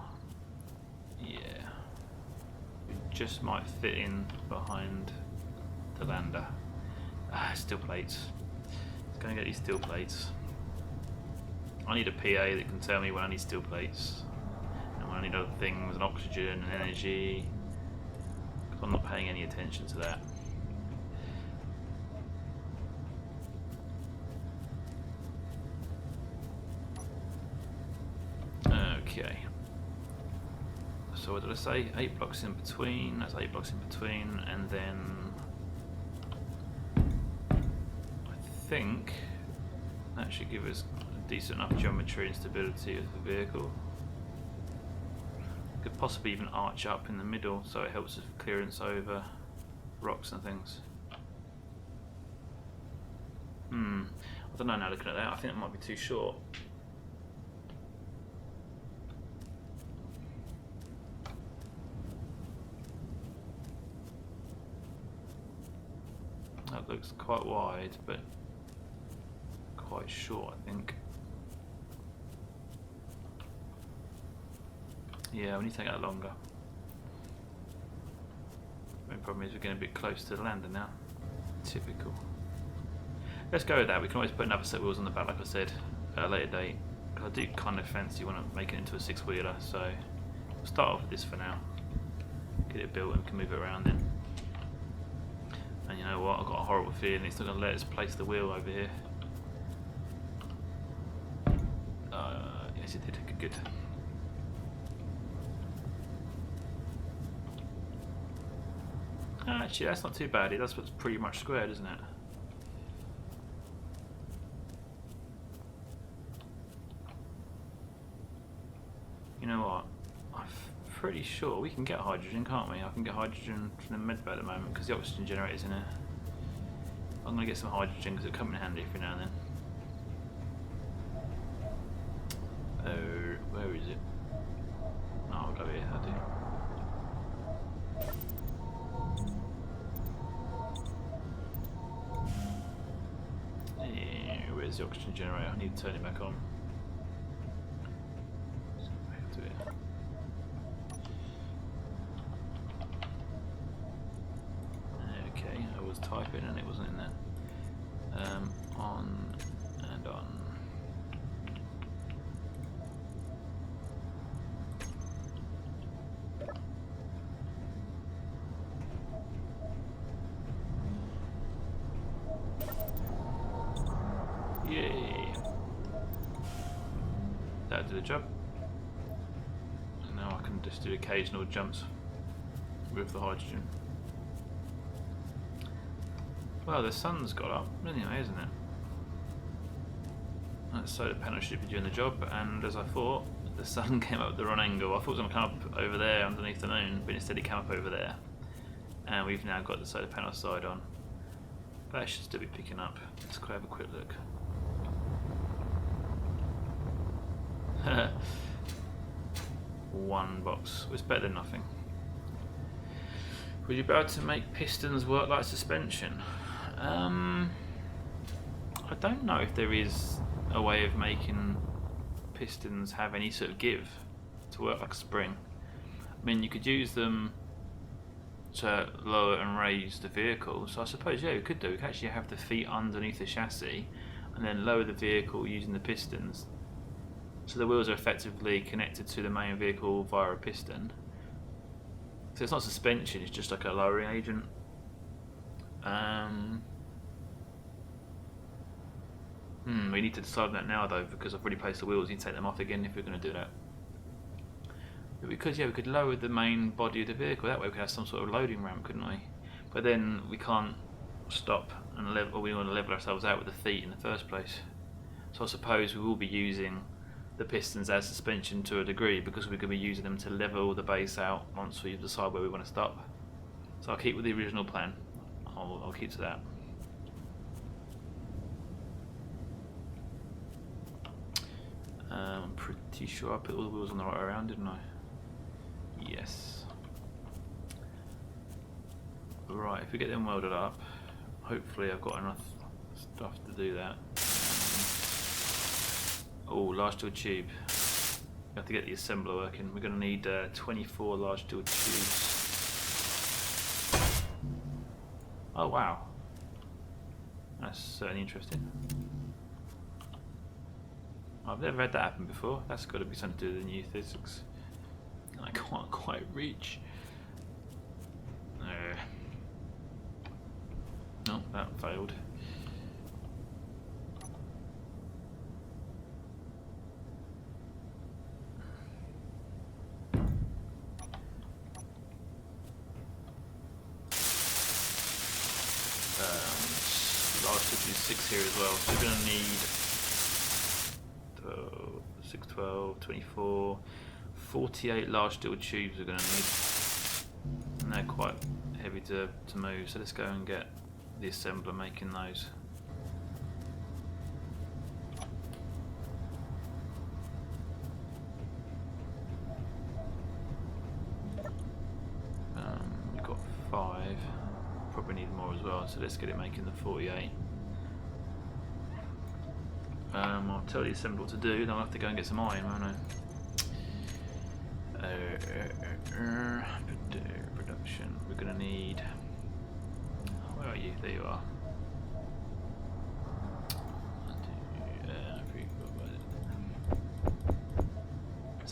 yeah, it just might fit in behind the lander. Steel plates. Let's go and get these steel plates. I need a PA that can tell me when I need steel plates. I need other things, and oxygen and energy, because I'm not paying any attention to that. Okay, so what did I say? 8 blocks in between, that's 8 blocks in between, and then I think that should give us a decent enough geometry and stability of the vehicle. Could possibly even arch up in the middle so it helps with clearance over rocks and things. I don't know now looking at that, I think it might be too short. That looks quite wide, but quite short I think. Yeah, we need to take that longer. The problem is we're getting a bit close to the lander now. Typical. let's go with that. We can always put another set of wheels on the back, like I said, at a later date. I do kind of fancy want to make it into a 6-wheeler, so we'll start off with this for now. Get it built and we can move it around then. And you know what? I've got a horrible feeling it's not going to let us place the wheel over here. Yes, it did. Good. Actually, that's not too bad. That's what's pretty much squared, isn't it? You know what? I'm pretty sure we can get hydrogen, can't we? I can get hydrogen from the medbay at the moment because the oxygen generator's in here. I'm going to get some hydrogen because it'll come in handy every now and then. Where is it? No, I'll go here, I do. Where's the oxygen generator? I need to turn it back on. So back to it. Okay, I was typing and it wasn't in there. On and on. Yay! That'll do the job. And now I can just do occasional jumps with the hydrogen. Well, the sun's got up anyway, isn't it? That solar panel should be doing the job, and as I thought, the sun came up at the wrong angle. I thought it was going to come up over there underneath the moon, but instead it came up over there. And we've now got the solar panel side on. That should still be picking up. Let's go have a quick look. One box. It's better than nothing. Would you be able to make pistons work like suspension? I don't know if there is a way of making pistons have any sort of give to work like a spring. I mean, you could use them to lower and raise the vehicle, so I suppose, yeah, we could do. We could actually have the feet underneath the chassis and then lower the vehicle using the pistons. So the wheels are effectively connected to the main vehicle via a piston. So it's not suspension, it's just like a lowering agent. We need to decide on that now though, because I've already placed the wheels. You need to take them off again if we're going to do that. But because we could lower the main body of the vehicle. That way we could have some sort of loading ramp, couldn't we? But then we can't stop and level, or we want to level ourselves out with the feet in the first place. So I suppose we will be using the pistons as suspension to a degree, because we're going to be using them to level the base out once we decide where we want to stop. So I'll keep with the original plan. I'll keep to that. I'm pretty sure I put all the wheels on the right way around, didn't I? Yes. Right, if we get them welded up, hopefully I've got enough stuff to do that. Oh, large steel tube. We have to get the assembler working. We're going to need 24 large steel tubes. Oh wow, that's certainly interesting. I've never had that happen before. That's got to be something to do with the new physics. I can't quite reach. No, that failed. Large tube is 6 here as well, so we're going to need 6, 12, 24, 48 large steel tubes we're going to need. And they're quite heavy to move, so let's go and get the assembler making those. We've got 5, probably need more as well, so let's get it making the 48. I'll tell the assembler what to do, then I'll have to go and get some iron, won't I? Production, we're going to need... Where are you? There you are.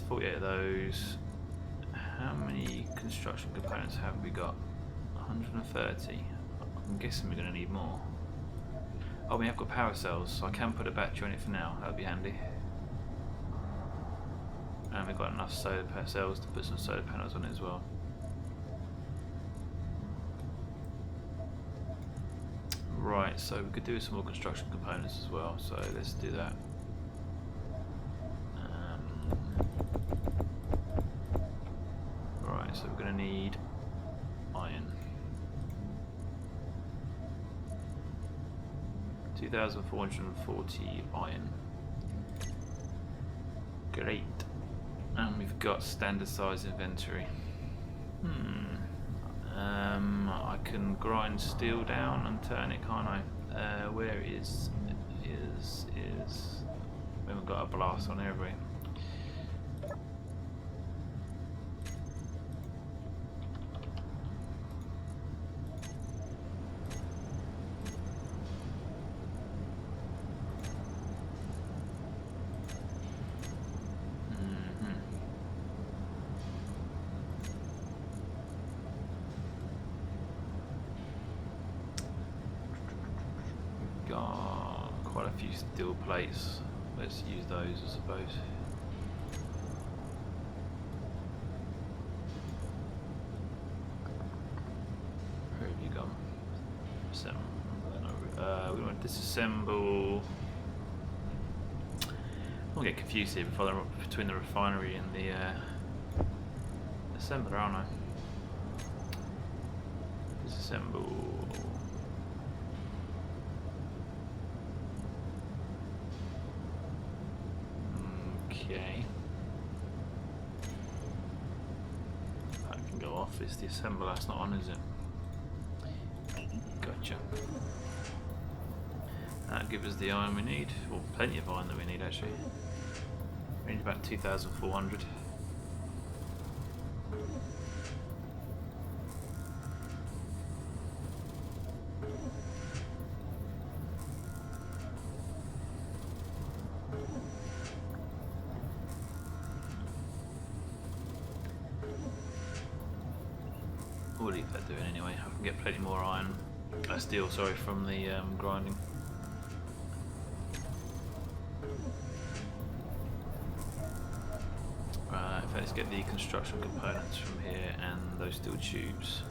48 of those. How many construction components have we got? 130. I'm guessing we're going to need more. Oh, we have got power cells, so I can put a battery on it for now. That would be handy. And we've got enough solar cells to put some solar panels on it as well. Right, so we could do some more construction components as well, so let's do that. Right, so we're going to need iron. 2,440 iron. Great. And we've got standard size inventory. I can grind steel down and turn it, can't I? Where is we haven't got a blast on here, have we? Got quite a few steel plates. Let's use those, I suppose. Where have you gone? We want to disassemble. I'll get confused here between the refinery and the assembler, aren't I? Disassemble. Okay. That can go off. It's the assembler that's not on, is it? Gotcha. That gives us the iron we need. Well, plenty of iron that we need actually. We need about 2,400. We'll leave that doing anyway. I can get plenty more iron, steel, sorry, from the grinding. Right, let's get the construction components from here and those steel tubes.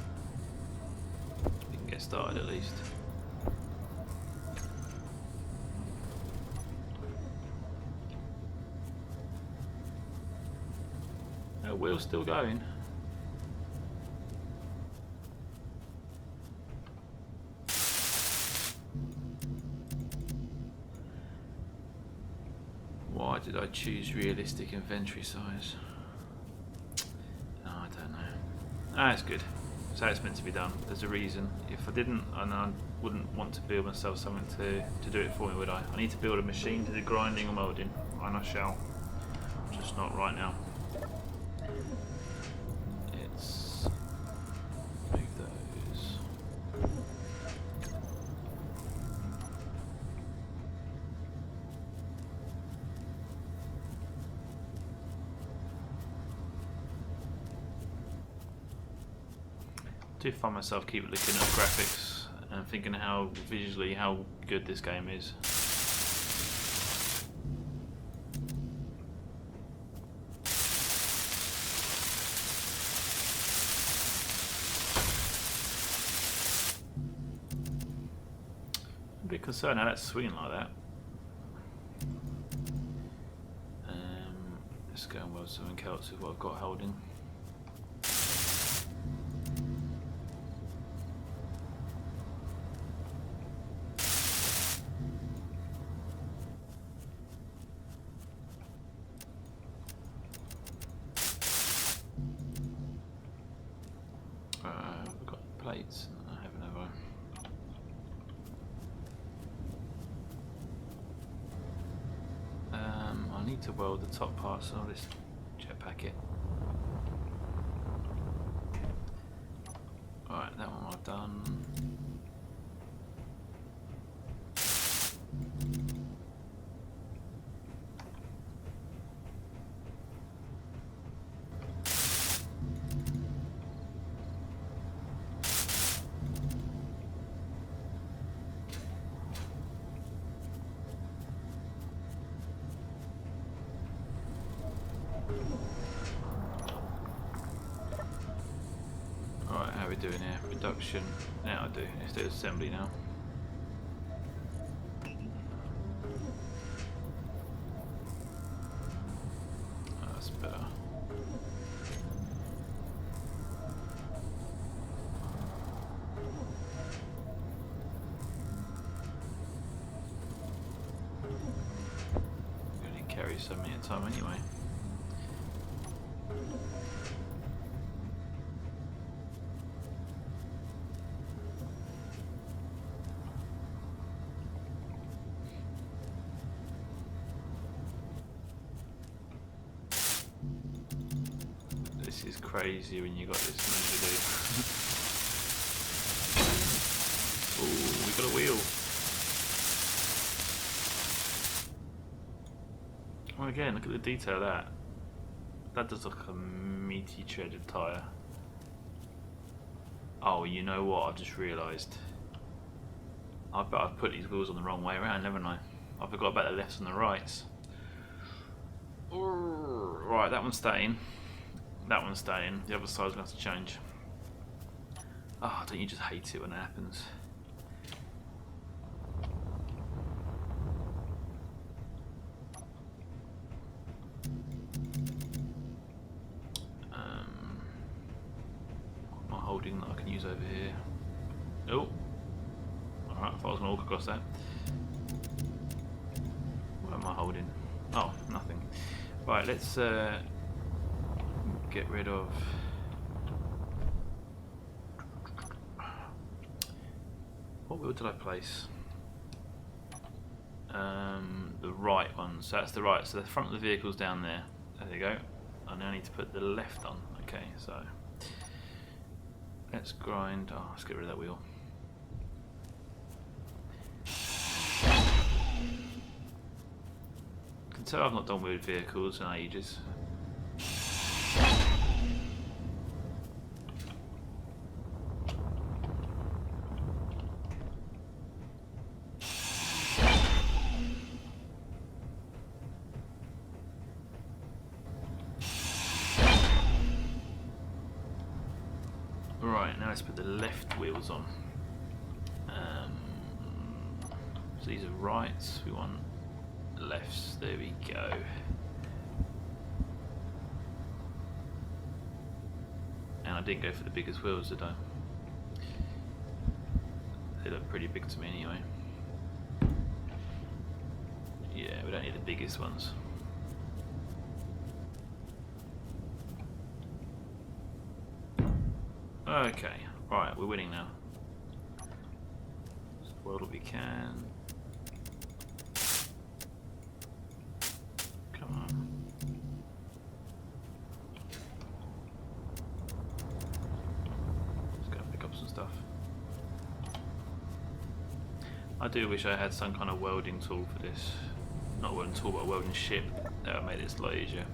We can get started at least. Wheel's still going. Why did I choose realistic inventory size? Oh, I don't know. Ah, it's good. It's how it's meant to be done. There's a reason. If I didn't, and I wouldn't want to build myself something to do it for me, would I? I need to build a machine to do grinding or moulding, and I shall. Just not right now. It's move those. I do find myself keep looking at graphics and thinking how visually how good this game is. I'm a bit concerned how that's swinging like that. Let's go and weld something else with what I've got holding. We've got plates. I haven't, have I? I need to weld the top parts of this jet packet. Alright, that one I've done. doing here? Production. Yeah, I do. Let's do assembly now. Oh, that's better. You only carry so many at a time anyway. This is crazy when you got this many to do. Ooh, we got a wheel. Well, again, look at the detail of that. That does look like a meaty treaded tyre. Oh, you know what? I've just realised. I bet I've put these wheels on the wrong way around, haven't I? I forgot about the lefts and the rights. Ooh, right, that one's staying. That one's staying. The other side's going to have to change. Oh, don't you just hate it when it happens? What am I holding that I can use over here? Oh! Alright, I thought I was going to walk across that. What am I holding? Oh, nothing. Right, let's get rid of... What wheel did I place? The right one. So that's the right. So the front of the vehicle's down there. There you go. I now need to put the left on. Okay, so let's grind. Oh, let's get rid of that wheel. You can tell I've not done weird vehicles in ages. Right, now let's put the left wheels on. So these are rights, we want lefts, there we go. And I didn't go for the biggest wheels, did I? They look pretty big to me anyway. Yeah, we don't need the biggest ones. Okay, right, we're winning now. Spoil what we can. Come on. Just gotta pick up some stuff. I do wish I had some kind of welding tool for this. Not a welding tool, but a welding ship. That would make this a lot easier.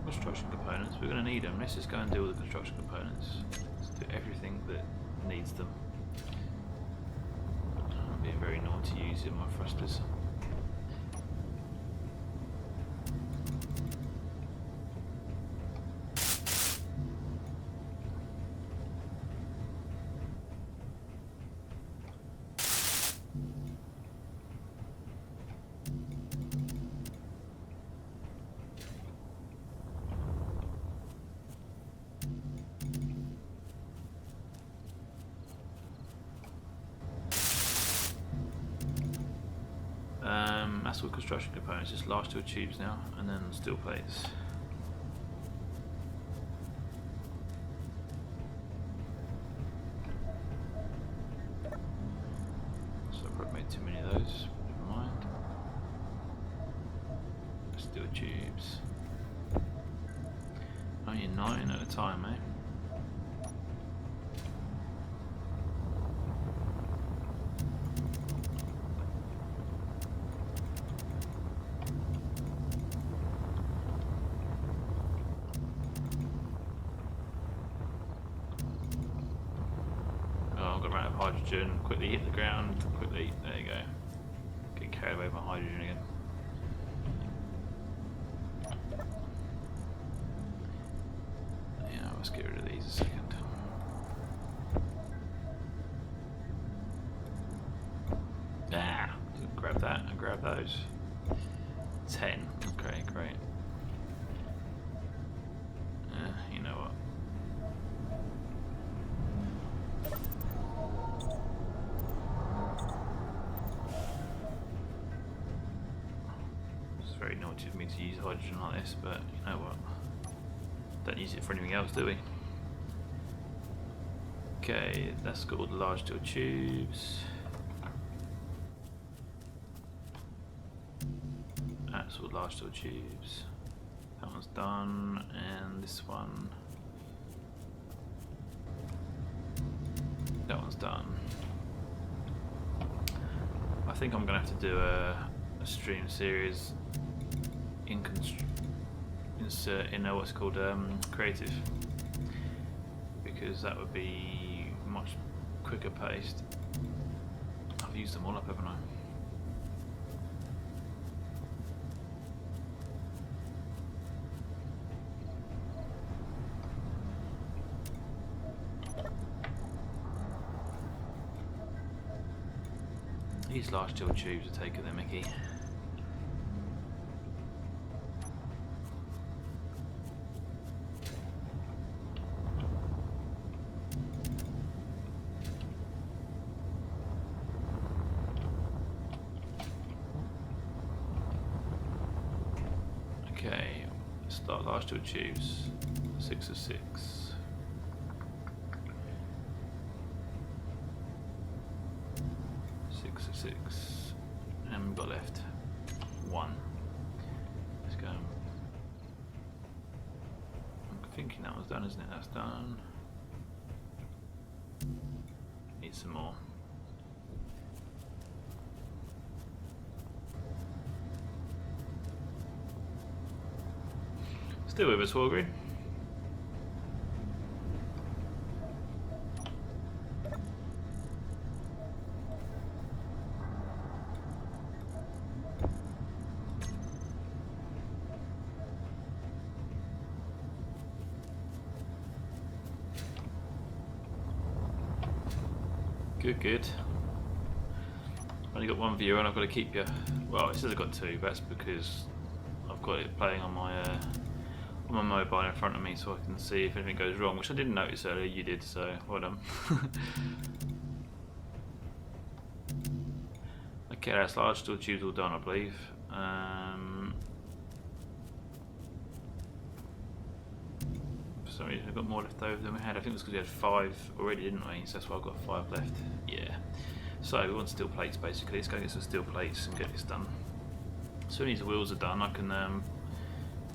Construction components, we're going to need them. Let's just go and deal with the construction components. Let's do everything that needs them. I'm being very naughty using my thrusters. That's all construction components, just large steel tubes now, and then steel plates. So I've probably made too many of those, never mind. Steel tubes. Only 9 at a time, eh? Hydrogen, quickly hit the ground, quickly, there you go. Get carried away by hydrogen again. Yeah, let's get rid of these a second. Ah, grab that and grab those. 10. Okay, great. You know what? It's very naughty of me to use hydrogen like this, but you know what? Don't use it for anything else, do we? Okay, that's got all the large steel tubes. That's all large steel tubes. That one's done, and this one. That one's done. I think I'm gonna have to do a stream series in what's called creative, because that would be much quicker paced. I've used them all up, haven't I? These large steel tubes are taking the mickey. Okay, start large steel tubes. 6 of 6. 6 of 6. And we've got left 1. Let's go. I'm thinking that was done, isn't it? That's done. Need some more. Still with us, Walgreen? Good, good. Only got one viewer and I've got to keep you. Well, it says I've got 2, but that's because I've got it playing on my mobile in front of me so I can see if anything goes wrong, which I didn't notice earlier. You did, so well done. Okay, that's large steel tubes all done, I believe. For some reason, I've got more left over than we had. I think it was because we had 5 already, didn't we? So that's why I've got 5 left. Yeah. So we want steel plates basically. Let's go get some steel plates and get this done. As soon as the wheels are done, I can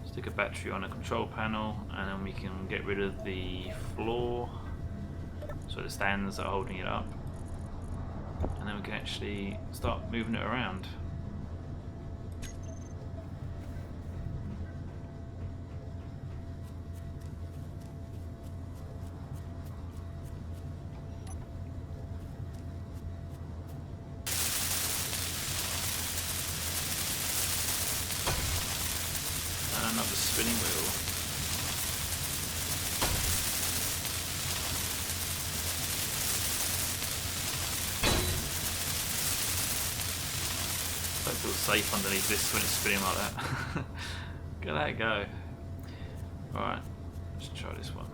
stick a battery on a control panel, and then we can get rid of the floor, so the stands that are holding it up, and then we can actually start moving it around. Another spinning wheel. Don't feel safe underneath this when it's spinning like that. Go let it go. Alright, let's try this one.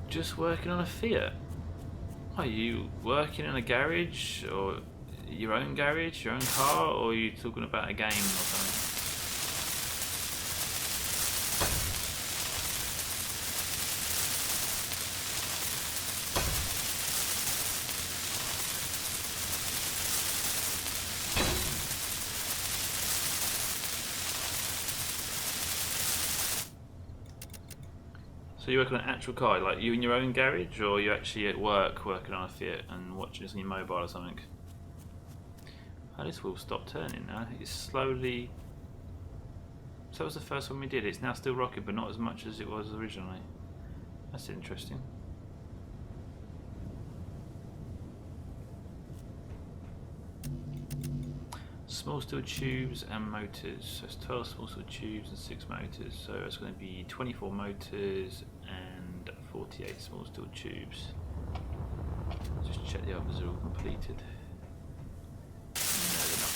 Just working on a Fiat? Are you working in a garage, or your own garage, your own car, or are you talking about a game or something? So you work on an actual car, like you in your own garage, or you actually at work working on a Fiat and watching this on your mobile or something? Oh, this wheel stopped turning now. It's slowly. So that was the first one we did. It's now still rocking, but not as much as it was originally. That's interesting. Small steel tubes and motors. So it's 12 small steel tubes and 6 motors. So it's going to be 24 motors and 48 small steel tubes. Just check the others are all completed. No, they're not.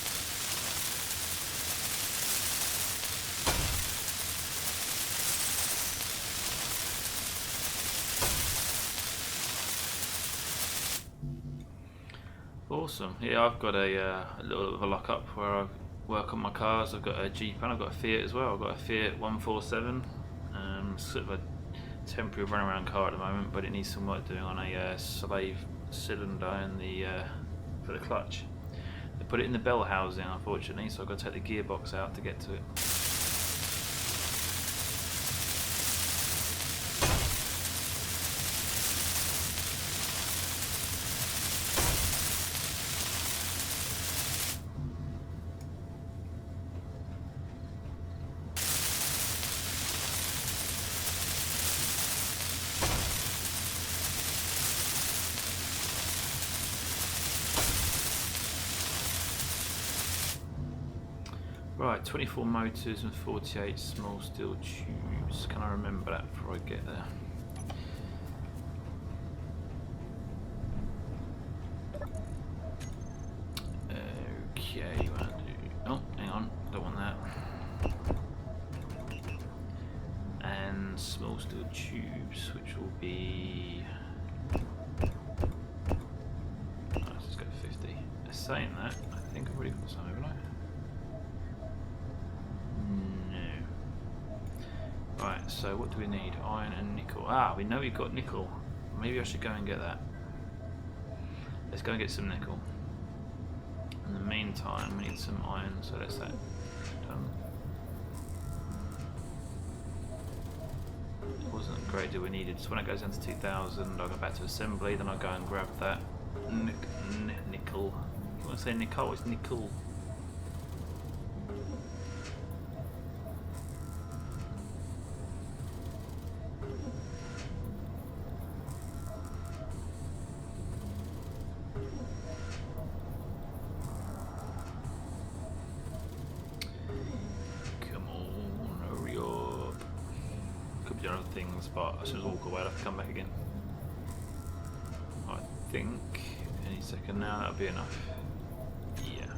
Awesome. Yeah, I've got a little bit of a lock-up where I work on my cars. I've got a Jeep and I've got a Fiat as well. I've got a Fiat 147. Sort of a temporary runaround car at the moment, but it needs some work doing on a slave cylinder in the for the clutch. They put it in the bell housing, unfortunately, so I've got to take the gearbox out to get to it. Right, 24 motors and 48 small steel tubes. Can I remember that before I get there? Okay, what do? Oh, hang on, don't want that. And small steel tubes, which will be. Oh, let's just go 50. Saying that, I think I've already got some, haven't I? Right, so what do we need? Iron and nickel. Ah, we know we've got nickel. Maybe I should go and get that. Let's go and get some nickel. In the meantime, we need some iron, so that's that done. It wasn't a great deal we needed. So when it goes down to 2000, I'll go back to assembly, then I'll go and grab that nickel. You want to say nickel? It's nickel. Other things, but as soon as I walk away, I'll have to come back again. I think any second now that'll be enough. Yeah.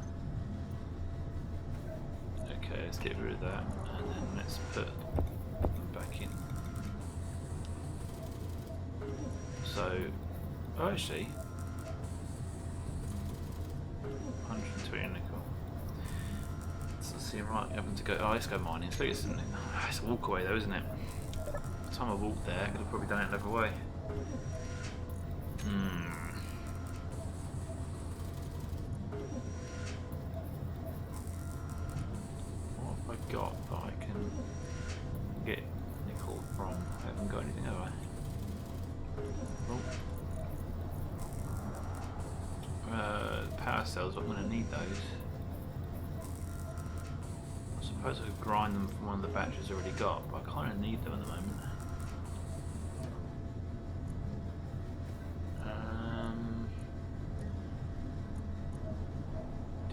Okay, let's get rid of that, and then let's put them back in. So, oh, actually, 120 nickel. So let's see, right, having to go. Oh, let's go mining. It's a walk away though, isn't it? By the time I walked there, I could have probably done it another way. What have I got that I can get nickel from? I haven't got anything, have I? Oh. Power cells, I'm going to need those. I suppose I could grind them from one of the batteries I already got, but I kind of need them at the moment.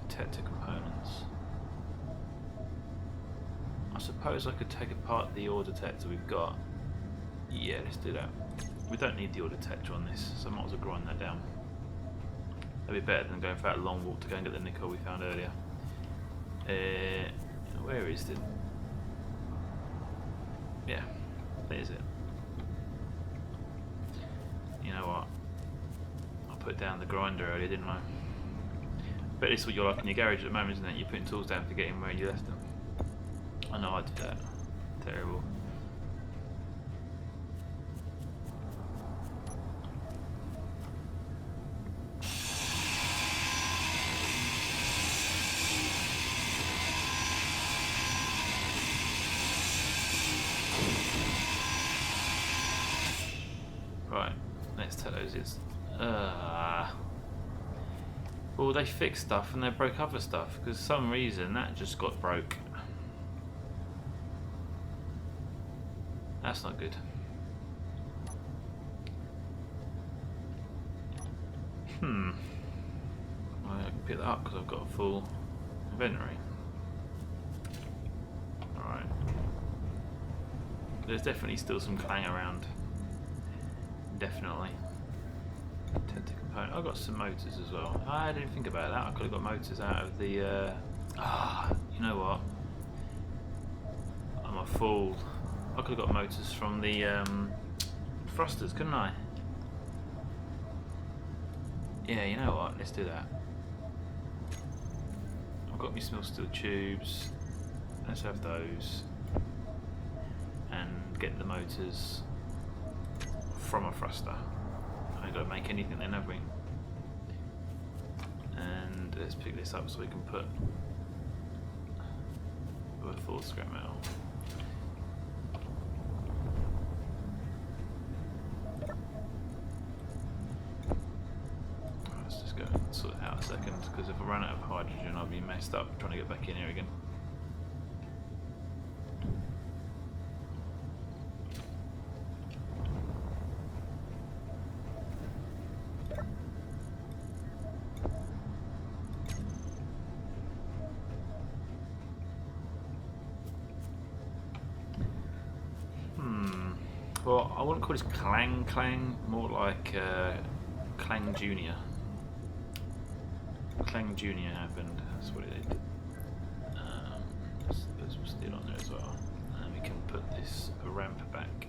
Detector components. I suppose I could take apart the ore detector we've got. Yeah, let's do that. We don't need the ore detector on this, so I might as well grind that down. That'd be better than going for that long walk to go and get the nickel we found earlier. Where is it? Yeah, there's it. You know what? I put down the grinder earlier, didn't I? But this is what you're like in your garage at the moment, isn't it? You're putting tools down forgetting where you left them. I know I did that. Terrible. Right, let's tell those is. Well, they fixed stuff and they broke other stuff because for some reason that just got broke. That's not good. Well, I can pick that up because I've got a full inventory. Alright. There's definitely still some clang around. Definitely. Component. I've got some motors as well. I didn't think about that. I could have got motors out of the. You know what? I'm a fool. I could have got motors from the thrusters, couldn't I? Yeah, you know what? Let's do that. I've got my small steel tubes. Let's have those. And get the motors from a thruster. I ain't got to make anything then, have we? And let's pick this up so we can put a full scrap metal. Let's just go and sort it out a second, because if I run out of hydrogen I'll be messed up trying to get back in here again. Well, I wouldn't call this Clang Clang, more like Clang Junior. Clang Junior happened, that's what it did. Let's put some steel on there as well. And we can put this ramp back.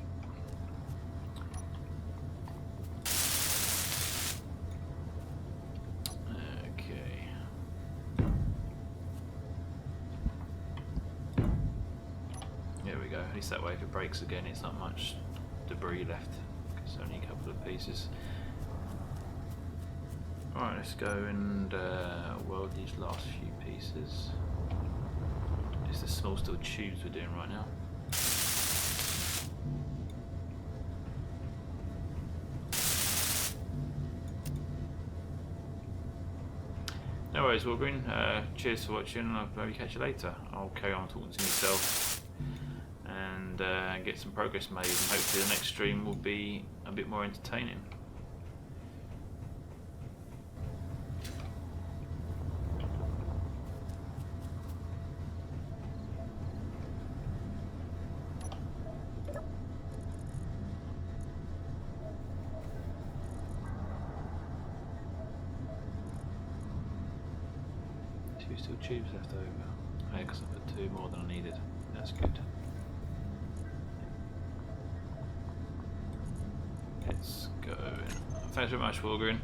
Okay. There we go, at least that way if it breaks again it's not much debris left. It's only a couple of pieces. Alright, let's go and weld these last few pieces. It's the small steel tubes we're doing right now. No worries, Walgreen. Cheers for watching, and I'll maybe catch you later. I'll carry on talking to myself and get some progress made, and hopefully the next stream will be a bit more entertaining. Two steel tubes left over. Oh, yeah, because I put two more than I needed. That's good. Let's go. Thanks very much, Walgreen.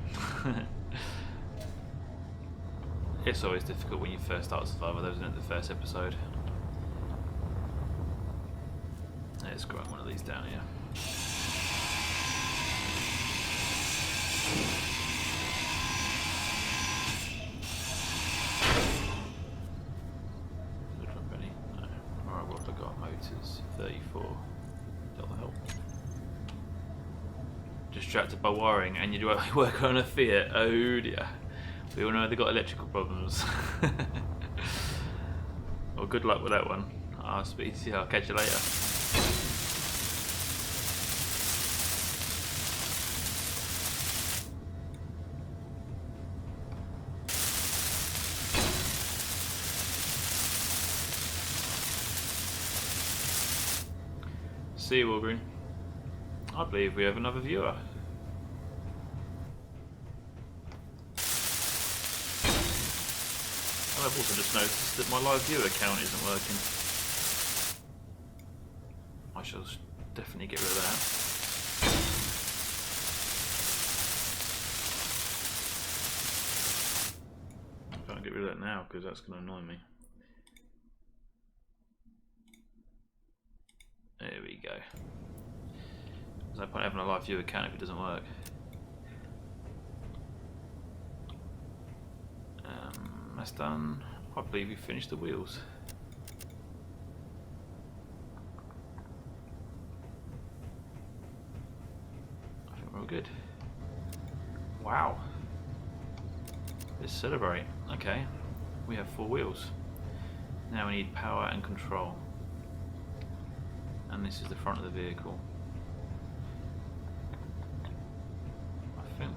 It's always difficult when you first start Survivor, isn't it? The first episode. Let's grind one of these down here. Did I drop any? No. Alright, what have I got? Motors 34. That'll help. Distracted by wiring, and you're working on a Fiat. Oh dear. We all know they've got electrical problems. Well, good luck with that one. I'll speak to you. I'll catch you later. See you, Walgreen. I believe we have another viewer. And I've also just noticed that my live viewer account isn't working. I shall definitely get rid of that. I can't get rid of that now because that's going to annoy me. There we go. There's no point having a live view account if it doesn't work. That's done. I believe we finished the wheels. I think we're all good. Wow. Let's celebrate. Okay, we have 4 wheels. Now we need power and control. And this is the front of the vehicle. I think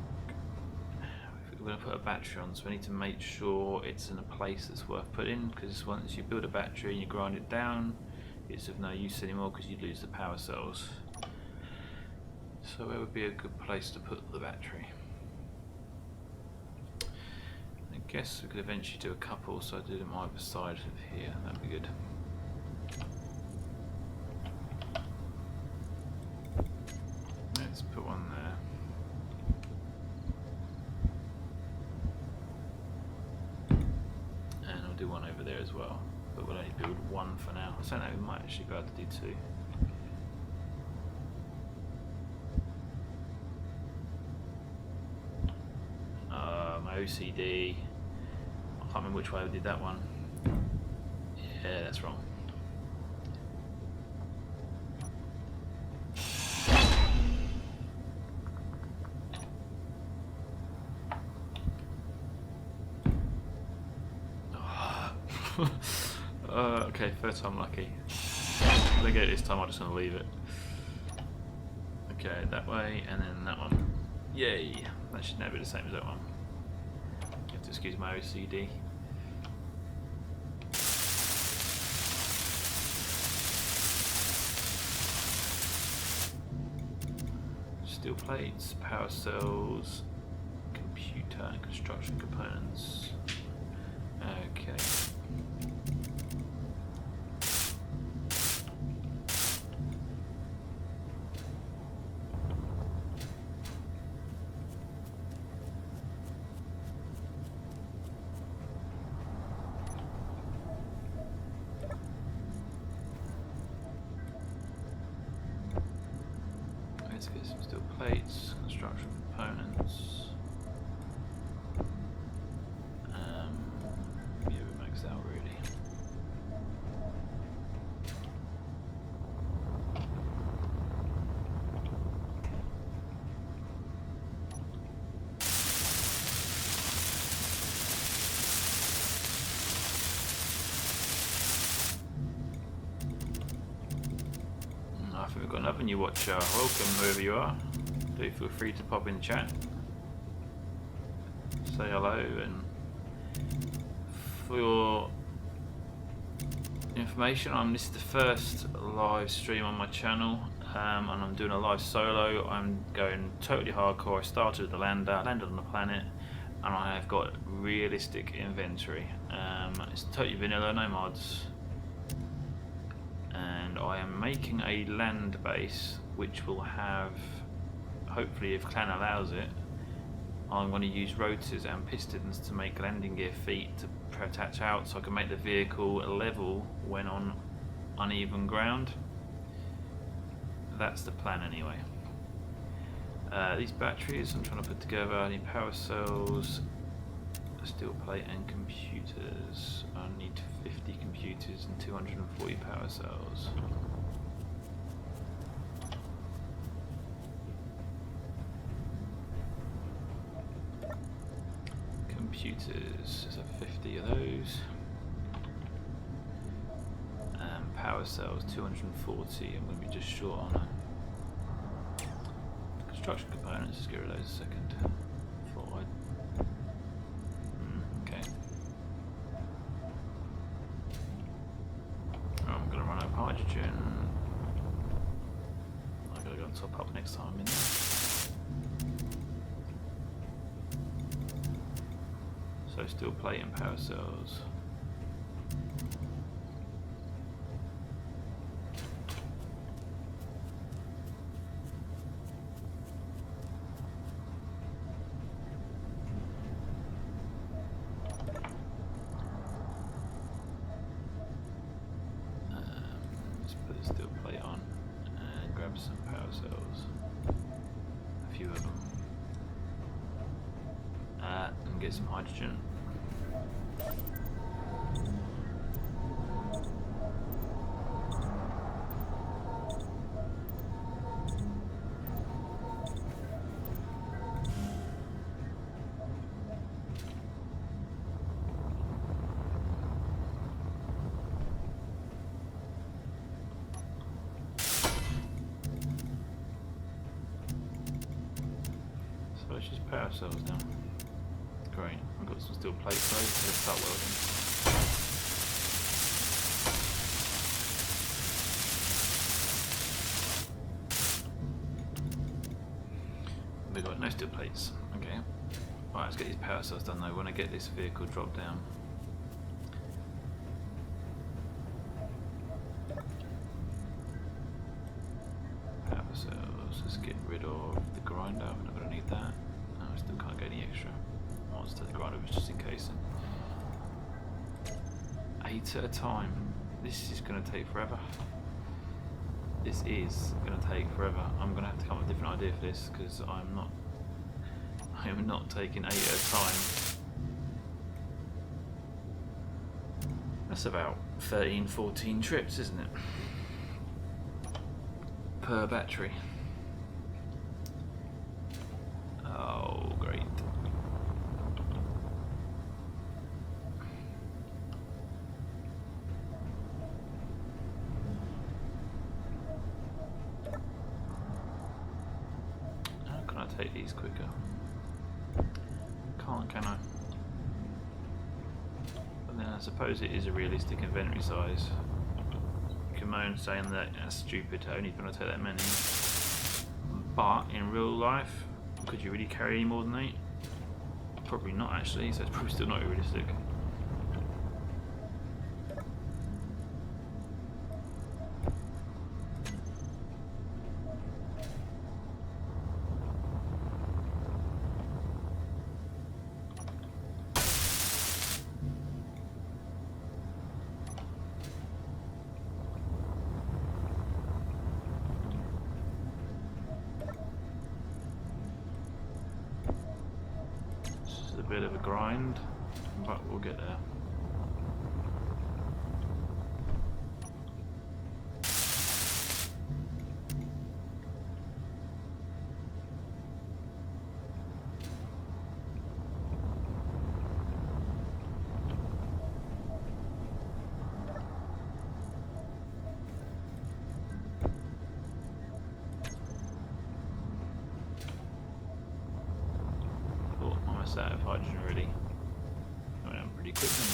we're going to put a battery on, so we need to make sure it's in a place that's worth putting, because once you build a battery and you grind it down, it's of no use anymore because you lose the power cells. So where would be a good place to put the battery? I guess we could eventually do a couple, so I do them either side of here, that'd be good. Let's put one there. And I'll do one over there as well, but we'll only build one for now. I don't know, we might actually be able to do 2. My OCD, I can't remember which way we did that one. Yeah, that's wrong. Okay, first time lucky. If I don't get it this time, I'm just going to leave it. Okay, that way, and then that one. Yay! That should now be the same as that one. You have to excuse my OCD. Steel plates, power cells, computer and construction components. Okay. Let's get some steel plates, construction components. Yeah, we maxed out really. I think we've got another new watcher. Welcome, whoever you are. Do feel free to pop in the chat. Say hello, and for your information, this is the first live stream on my channel, and I'm doing a live solo. I'm going totally hardcore. I started with the lander, landed on the planet, and I have got realistic inventory. It's totally vanilla, no mods. And I am making a land base which will have, hopefully if clan allows it, I'm going to use rotors and pistons to make landing gear feet to attach out so I can make the vehicle level when on uneven ground. That's the plan anyway. These batteries I'm trying to put together, I need power cells, a steel plate and computers. I need 50 computers and 240 power cells. Computers, there's 50 of those. Power cells 240, I'm going to be just short on them. Construction components, let's get rid of those a second. Okay. I'm going to run out of hydrogen. I've got to go and top up next time in there. So steel plate and power cells. Let's put the steel plate on and grab some power cells. A few of them. And get some hydrogen. let's just pay ourselves now. Great, I've got some steel plates though, so let's start welding. We've got no steel plates, okay. Right, let's get these power cells done though. We want to get this vehicle dropped down. Power cells, let's get rid of the grinder. We're not going to need that. No, we still can't get any extra. Monster, the grinder was just in case. 8 at a time. This is going to take forever. This is going to take forever. I'm going to have to come up with a different idea for this because I am not taking 8 at a time. That's about 13, 14 trips, isn't it? Per battery. Oh, great. How can I take these quicker? Can't, can I? But then I suppose it is a realistic inventory size. You can moan saying that that's stupid, only going to take that many. But in real life, could you really carry any more than 8? Probably not actually, so it's probably still not realistic. A bit of a grind, but we'll get there. Out of hydrogen already. Went on pretty quick, didn't it?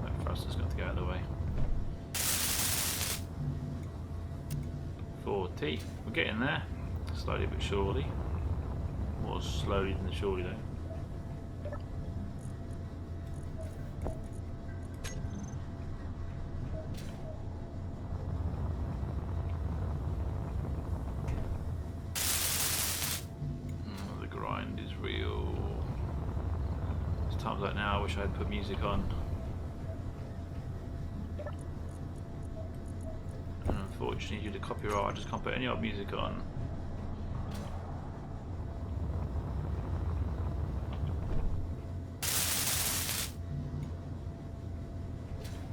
That thruster's got to go out of the way. 40. We're getting there, slowly but surely. More slowly than surely though. Oh, the grind is real. There's times like now I wish I had put music on. Unfortunately, due to copyright, I just can't put any old music on.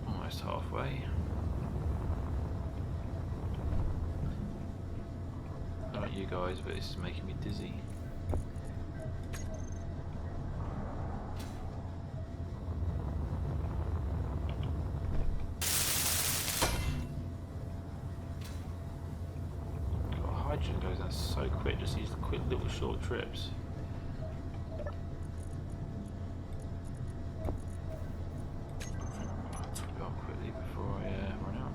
Almost halfway. I don't know about you guys, but this is making me dizzy. Hydrogen goes down so quick, just these quick little short trips. I'll top it up quickly before I run out.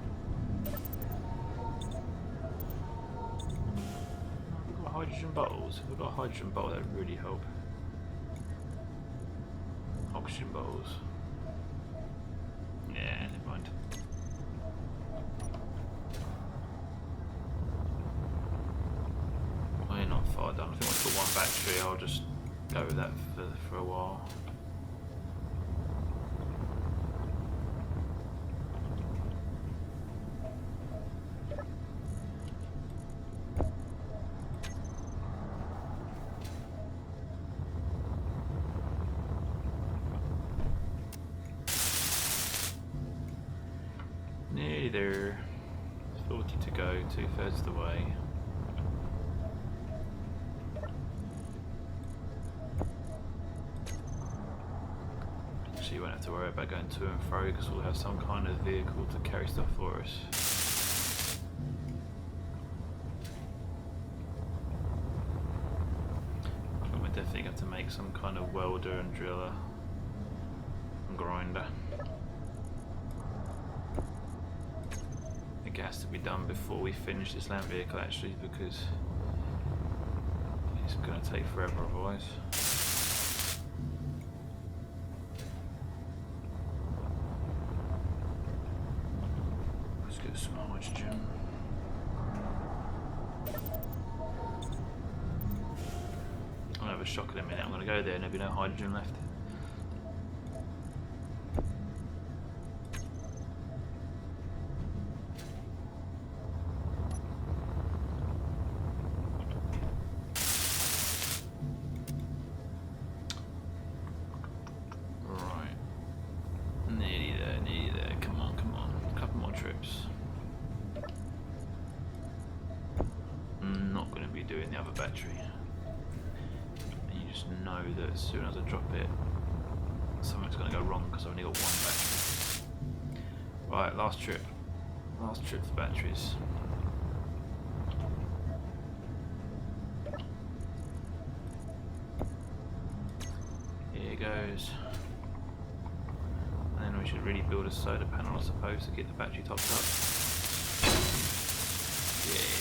We've got hydrogen bottles. If we've got a hydrogen bottle, that would really help. Oxygen bottles. Yeah, never mind. Not far done. I think once I've got one battery, I'll just go with that for a while. Nearly there. 40 to go, 2/3 of the way. Actually, you won't have to worry about going to and fro because we'll have some kind of vehicle to carry stuff for us. I think we're definitely going to make some kind of welder and driller and grinder. It has to be done before we finish this land vehicle actually, because it's going to take forever otherwise. Let's get some hydrogen. I'll have a shock in a minute. I'm going to go there and there'll be no hydrogen left. Doing the other battery, and you just know that as soon as I drop it, something's going to go wrong because I've only got one battery. Right, last trip for batteries. Here goes, and then we should really build a solar panel, I suppose, to get the battery topped up. Yeah.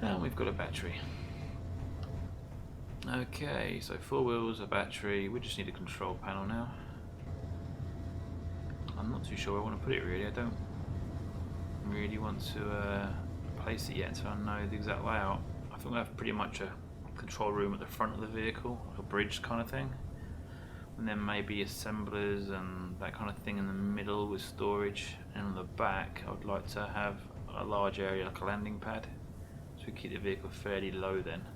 And we've got a battery. Okay, so 4 wheels, a battery. We just need a control panel now. I'm not too sure where I want to put it really. I don't really want to place it yet until I know the exact layout. I think we have pretty much a control room at the front of the vehicle, like a bridge kind of thing. And then maybe assemblers and that kind of thing in the middle with storage. And on the back, I would like to have a large area like a landing pad. So we keep the vehicle fairly low then.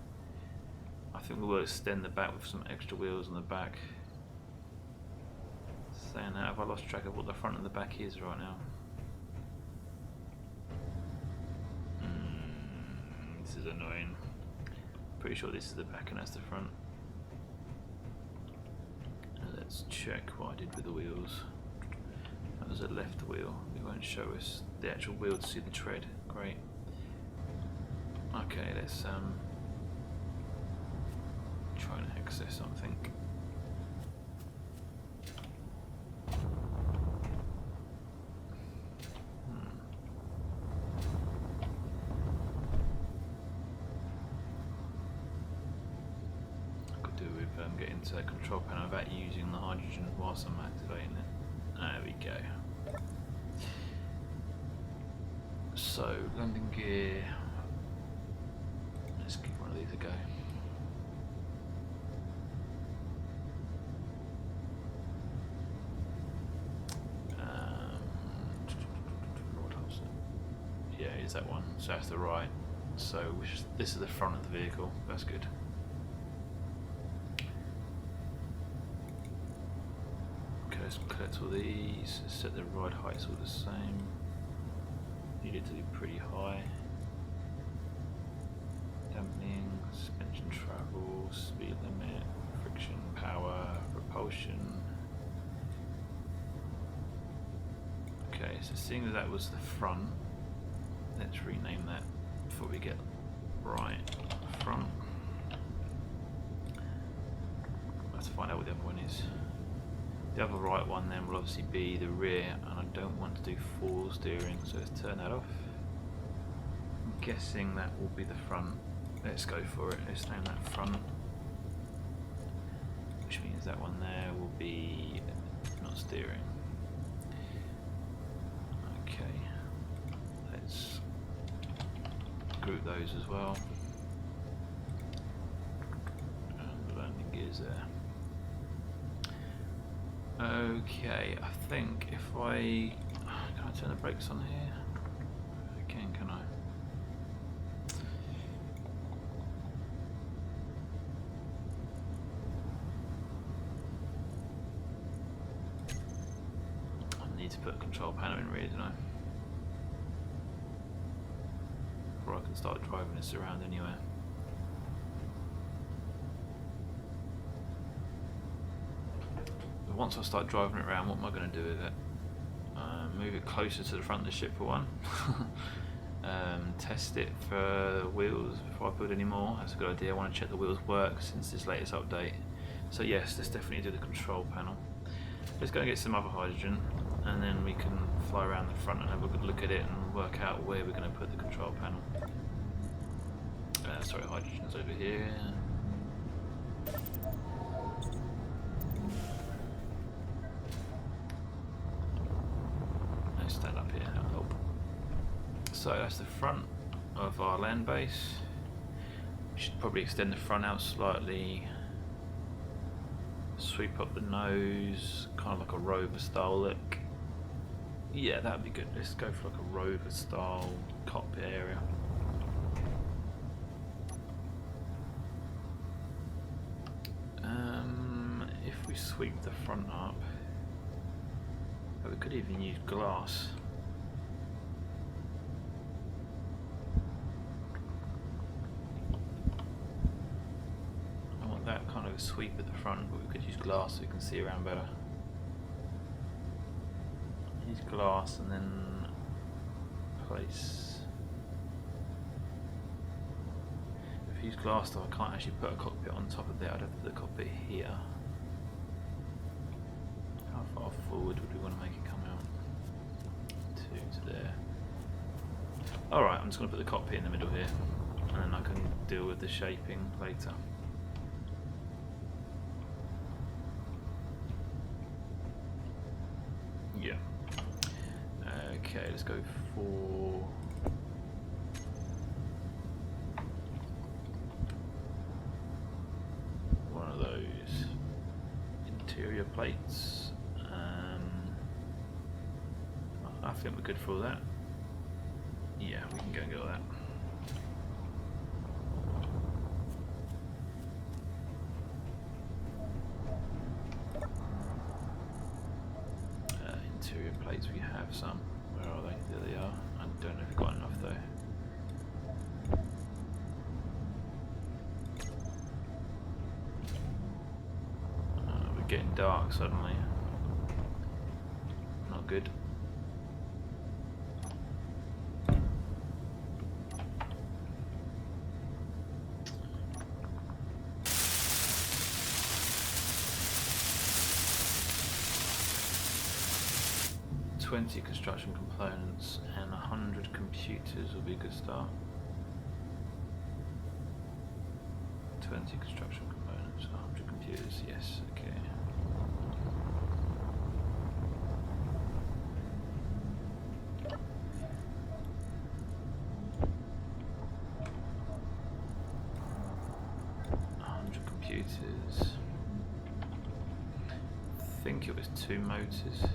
I think we will extend the back with some extra wheels on the back. Saying that, have I lost track of what the front and the back is right now? This is annoying. Pretty sure this is the back and that's the front. Let's check what I did with the wheels. That was a left wheel. It won't show us the actual wheel to see the tread. Great. Okay, let's try and access something. Could do with getting to the control panel without using the hydrogen whilst I'm activating it. There we go. So, landing gear. Let's give one of these a go. Yeah, is that one? So that's the right. So this is the front of the vehicle. That's good. Okay, let's collect all these. Set the ride heights all the same. Need it to be pretty high. Dampening, suspension travel, speed limit, friction, power, propulsion. Okay, so seeing that was the front, let's rename that before we get right front. Let's find out what the other one is. The other right one then will obviously be the rear, and I don't want to do 4 steering, so let's turn that off. I'm guessing that will be the front. Let's go for it. Let's name that front, which means that one there will be not steering. Okay, let's group those as well. And the landing gears there. Okay, I think if I... Can I turn the brakes on here? I can I? I need to put a control panel in rear, don't I? Before I can start driving this around anywhere. But once I start driving it around, what am I going to do with it? Move it closer to the front of the ship for one. Test it for wheels before I put any more. That's a good idea. I want to check the wheels work since this latest update. So yes, let's definitely do the control panel. Let's go and get some other hydrogen, and then we can fly around the front and have a good look at it and work out where we're going to put the control panel. Sorry, hydrogen's over here. Let's stand up here, that'll help. So that's the front of our land base. We should probably extend the front out slightly. Sweep up the nose, kind of like a rover style look. Yeah, that would be good. Let's go for like a rover style cockpit area. If we sweep the front up, we could even use glass. I want that kind of sweep at the front, but we could use glass so we can see around better. Use glass and then place. If I use glass though, I can't actually put a cockpit on top of there. I'd have to put the cockpit here. How far forward would we want to make it come out? 2 to there. Alright, I'm just going to put the cockpit in the middle here, and then I can deal with the shaping later. Yeah. Okay, let's go for... one of those interior plates. I think we're good for all that. Yeah, we can go and get all that. Interior plates, we have some. Where are they? There they are. I don't know if we've got enough though. We're getting dark suddenly. Not good. Construction components and 100 computers will be a good start. 20 construction components, 100 computers, yes, okay. Computers. I think it was 2 motors.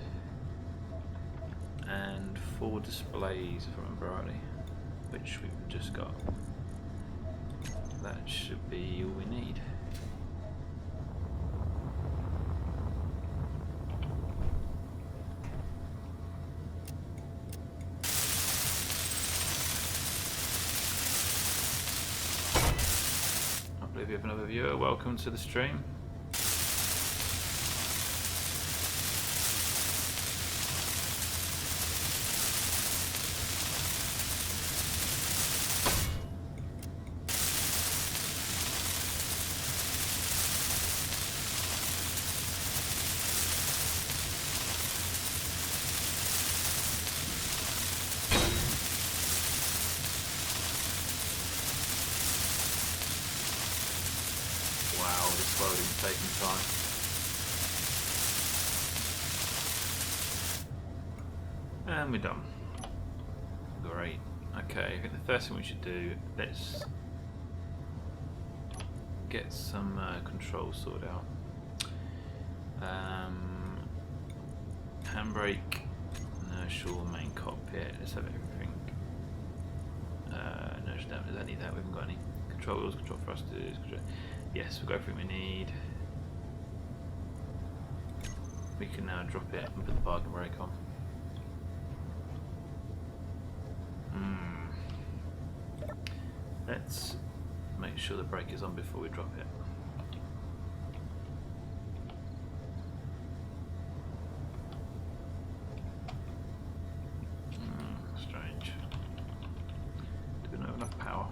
And 4 displays, if I remember rightly, which we've just got. That should be all we need. I believe we have another viewer. Welcome to the stream. Taking time. And we're done. Great. Okay, I think the first thing we should do, let's get some controls sorted out. Handbrake, inertial, main cockpit. Let's have everything. Inertial damage. Does that need that? We haven't got any. Control wheels, control thrusters. Yes, we'll go for everything we need. We can now drop it and put the parking brake on. Let's make sure the brake is on before we drop it. Strange. Do we not have enough power?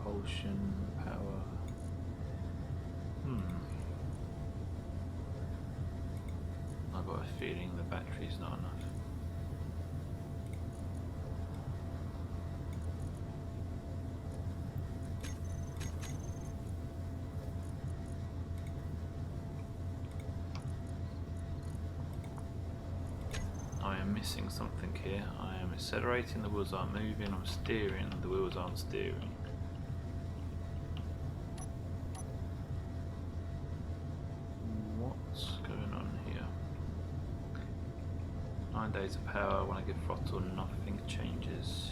Propulsion, power. I've got a feeling the battery's not enough. I am missing something here. I am accelerating, the wheels aren't moving. I'm steering, the wheels aren't steering. What's going on here? 9 days of power. When I give throttle, nothing changes.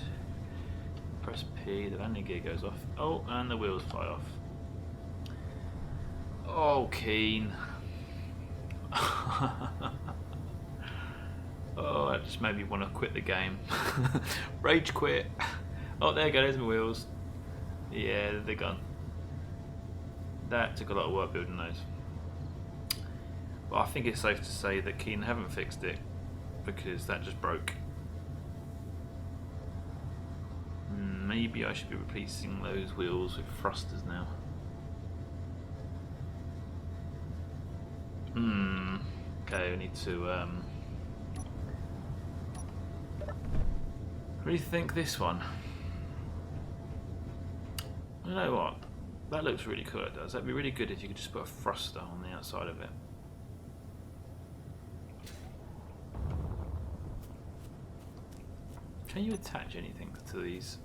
Press P, the landing gear goes off. Oh, and the wheels fly off. Oh, Keen. Oh, that just made me want to quit the game. Rage quit. Oh, there you go, there's my wheels. Yeah, they're gone. That took a lot of work building those. But I think it's safe to say that Keen haven't fixed it, because that just broke. Maybe I should be replacing those wheels with thrusters now. Okay, we need to rethink this one. You know what? That looks really cool, it does. That'd be really good if you could just put a thruster on the outside of it. Can you attach anything to these?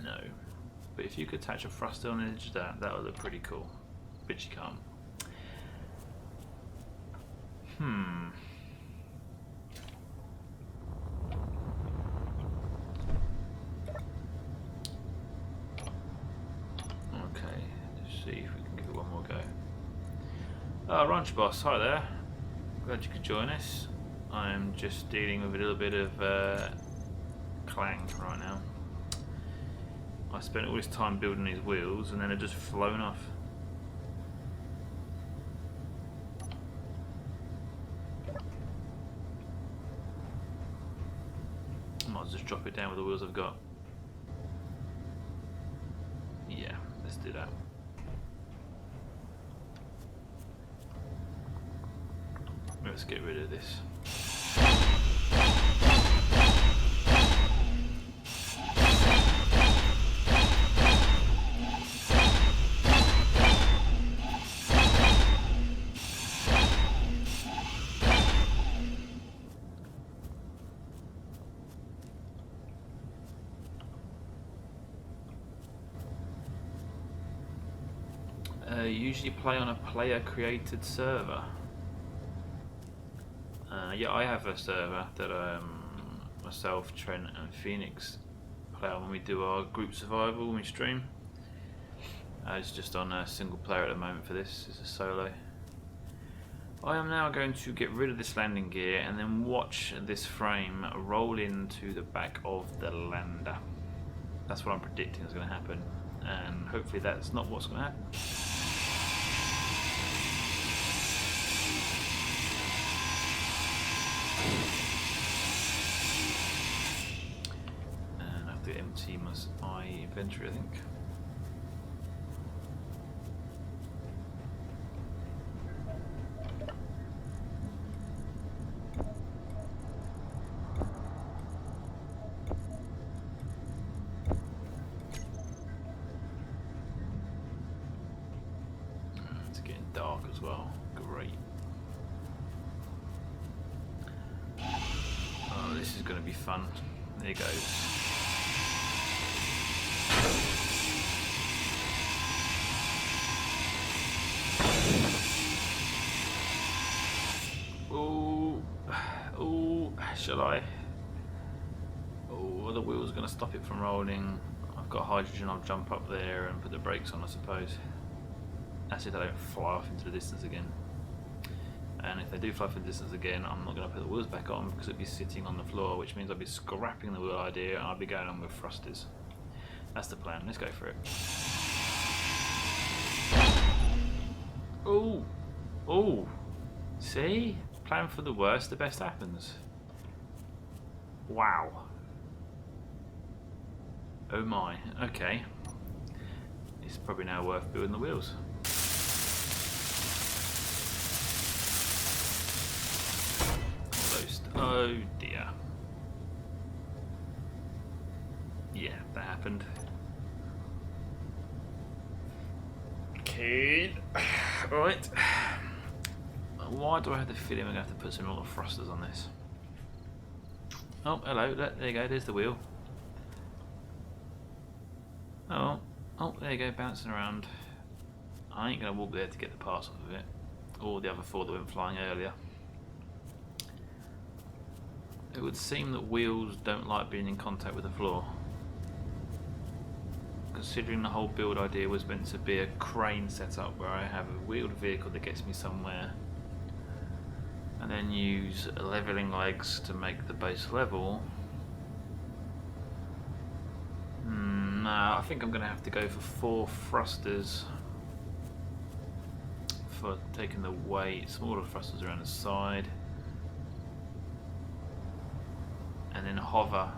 No. But if you could attach a thruster on the edge of that, that would look pretty cool. But you can't. Okay, let's see if we can give it one more go. Oh, Ranch Boss, hi there. Glad you could join us. I'm just dealing with a little bit of clang right now. I spent all this time building these wheels and then they're just flown off. I might just drop it down with the wheels I've got. Yeah, let's do that. Let's get rid of this. Usually play on a player-created server. Yeah, I have a server that myself, Trent, and Phoenix play on when we do our group survival when we stream. It's just on a single player at the moment for this. It's a solo. I am now going to get rid of this landing gear and then watch this frame roll into the back of the lander. That's what I'm predicting is going to happen, and hopefully that's not what's going to happen. And I have to empty my inventory, I think. It's getting dark as well. Great. Oh, this is going to be fun. There goes. Oh, shall I? Oh, the wheel's going to stop it from rolling. I've got hydrogen, I'll jump up there and put the brakes on, I suppose. That's if they don't fly off into the distance again. And if they do fly off into the distance again, I'm not going to put the wheels back on because it'll be sitting on the floor, which means I'll be scrapping the wheel idea and I'll be going on with thrusters. That's the plan. Let's go for it. Oh, oh, see? Plan for the worst, the best happens. Wow. Oh my, okay. It's probably now worth building the wheels. Oh dear. Yeah, that happened. Okay. Right. Why do I have the feeling we're going to have to put some more thrusters on this? Oh, hello. There you go. There's the wheel. Oh, there you go. Bouncing around. I ain't going to walk there to get the parts off of it. Or the other four that went flying earlier. It would seem that wheels don't like being in contact with the floor. Considering the whole build idea was meant to be a crane setup where I have a wheeled vehicle that gets me somewhere and then use levelling legs to make the base level. No, I think I'm going to have to go for 4 thrusters for taking the weight, smaller thrusters around the side, and then hover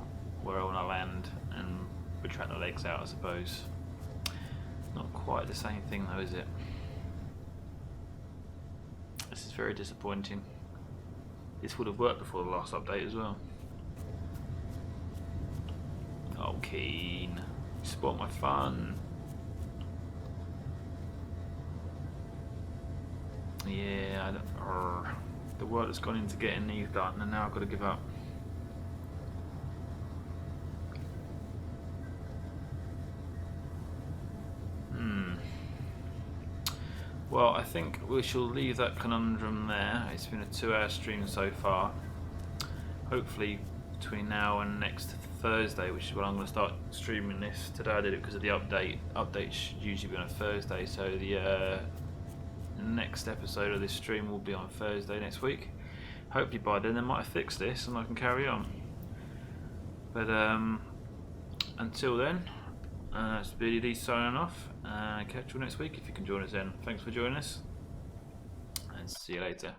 where I want to land and retract the legs out, I suppose. Not quite the same thing though, is it? This is very disappointing. This would have worked before the last update as well. Oh, Keen. You spoiled my fun. Yeah, the work that's gone into getting these done, and now I've got to give up. Well, I think we shall leave that conundrum there. It's been a 2-hour stream so far. Hopefully between now and next Thursday, which is when I'm going to start streaming this. Today I did it because of the update. Updates should usually be on a Thursday, so the next episode of this stream will be on Thursday next week. Hopefully by then they might have fixed this and I can carry on. But until then, it's Beardie.D signing off. Catch you next week if you can join us then. Thanks for joining us and see you later.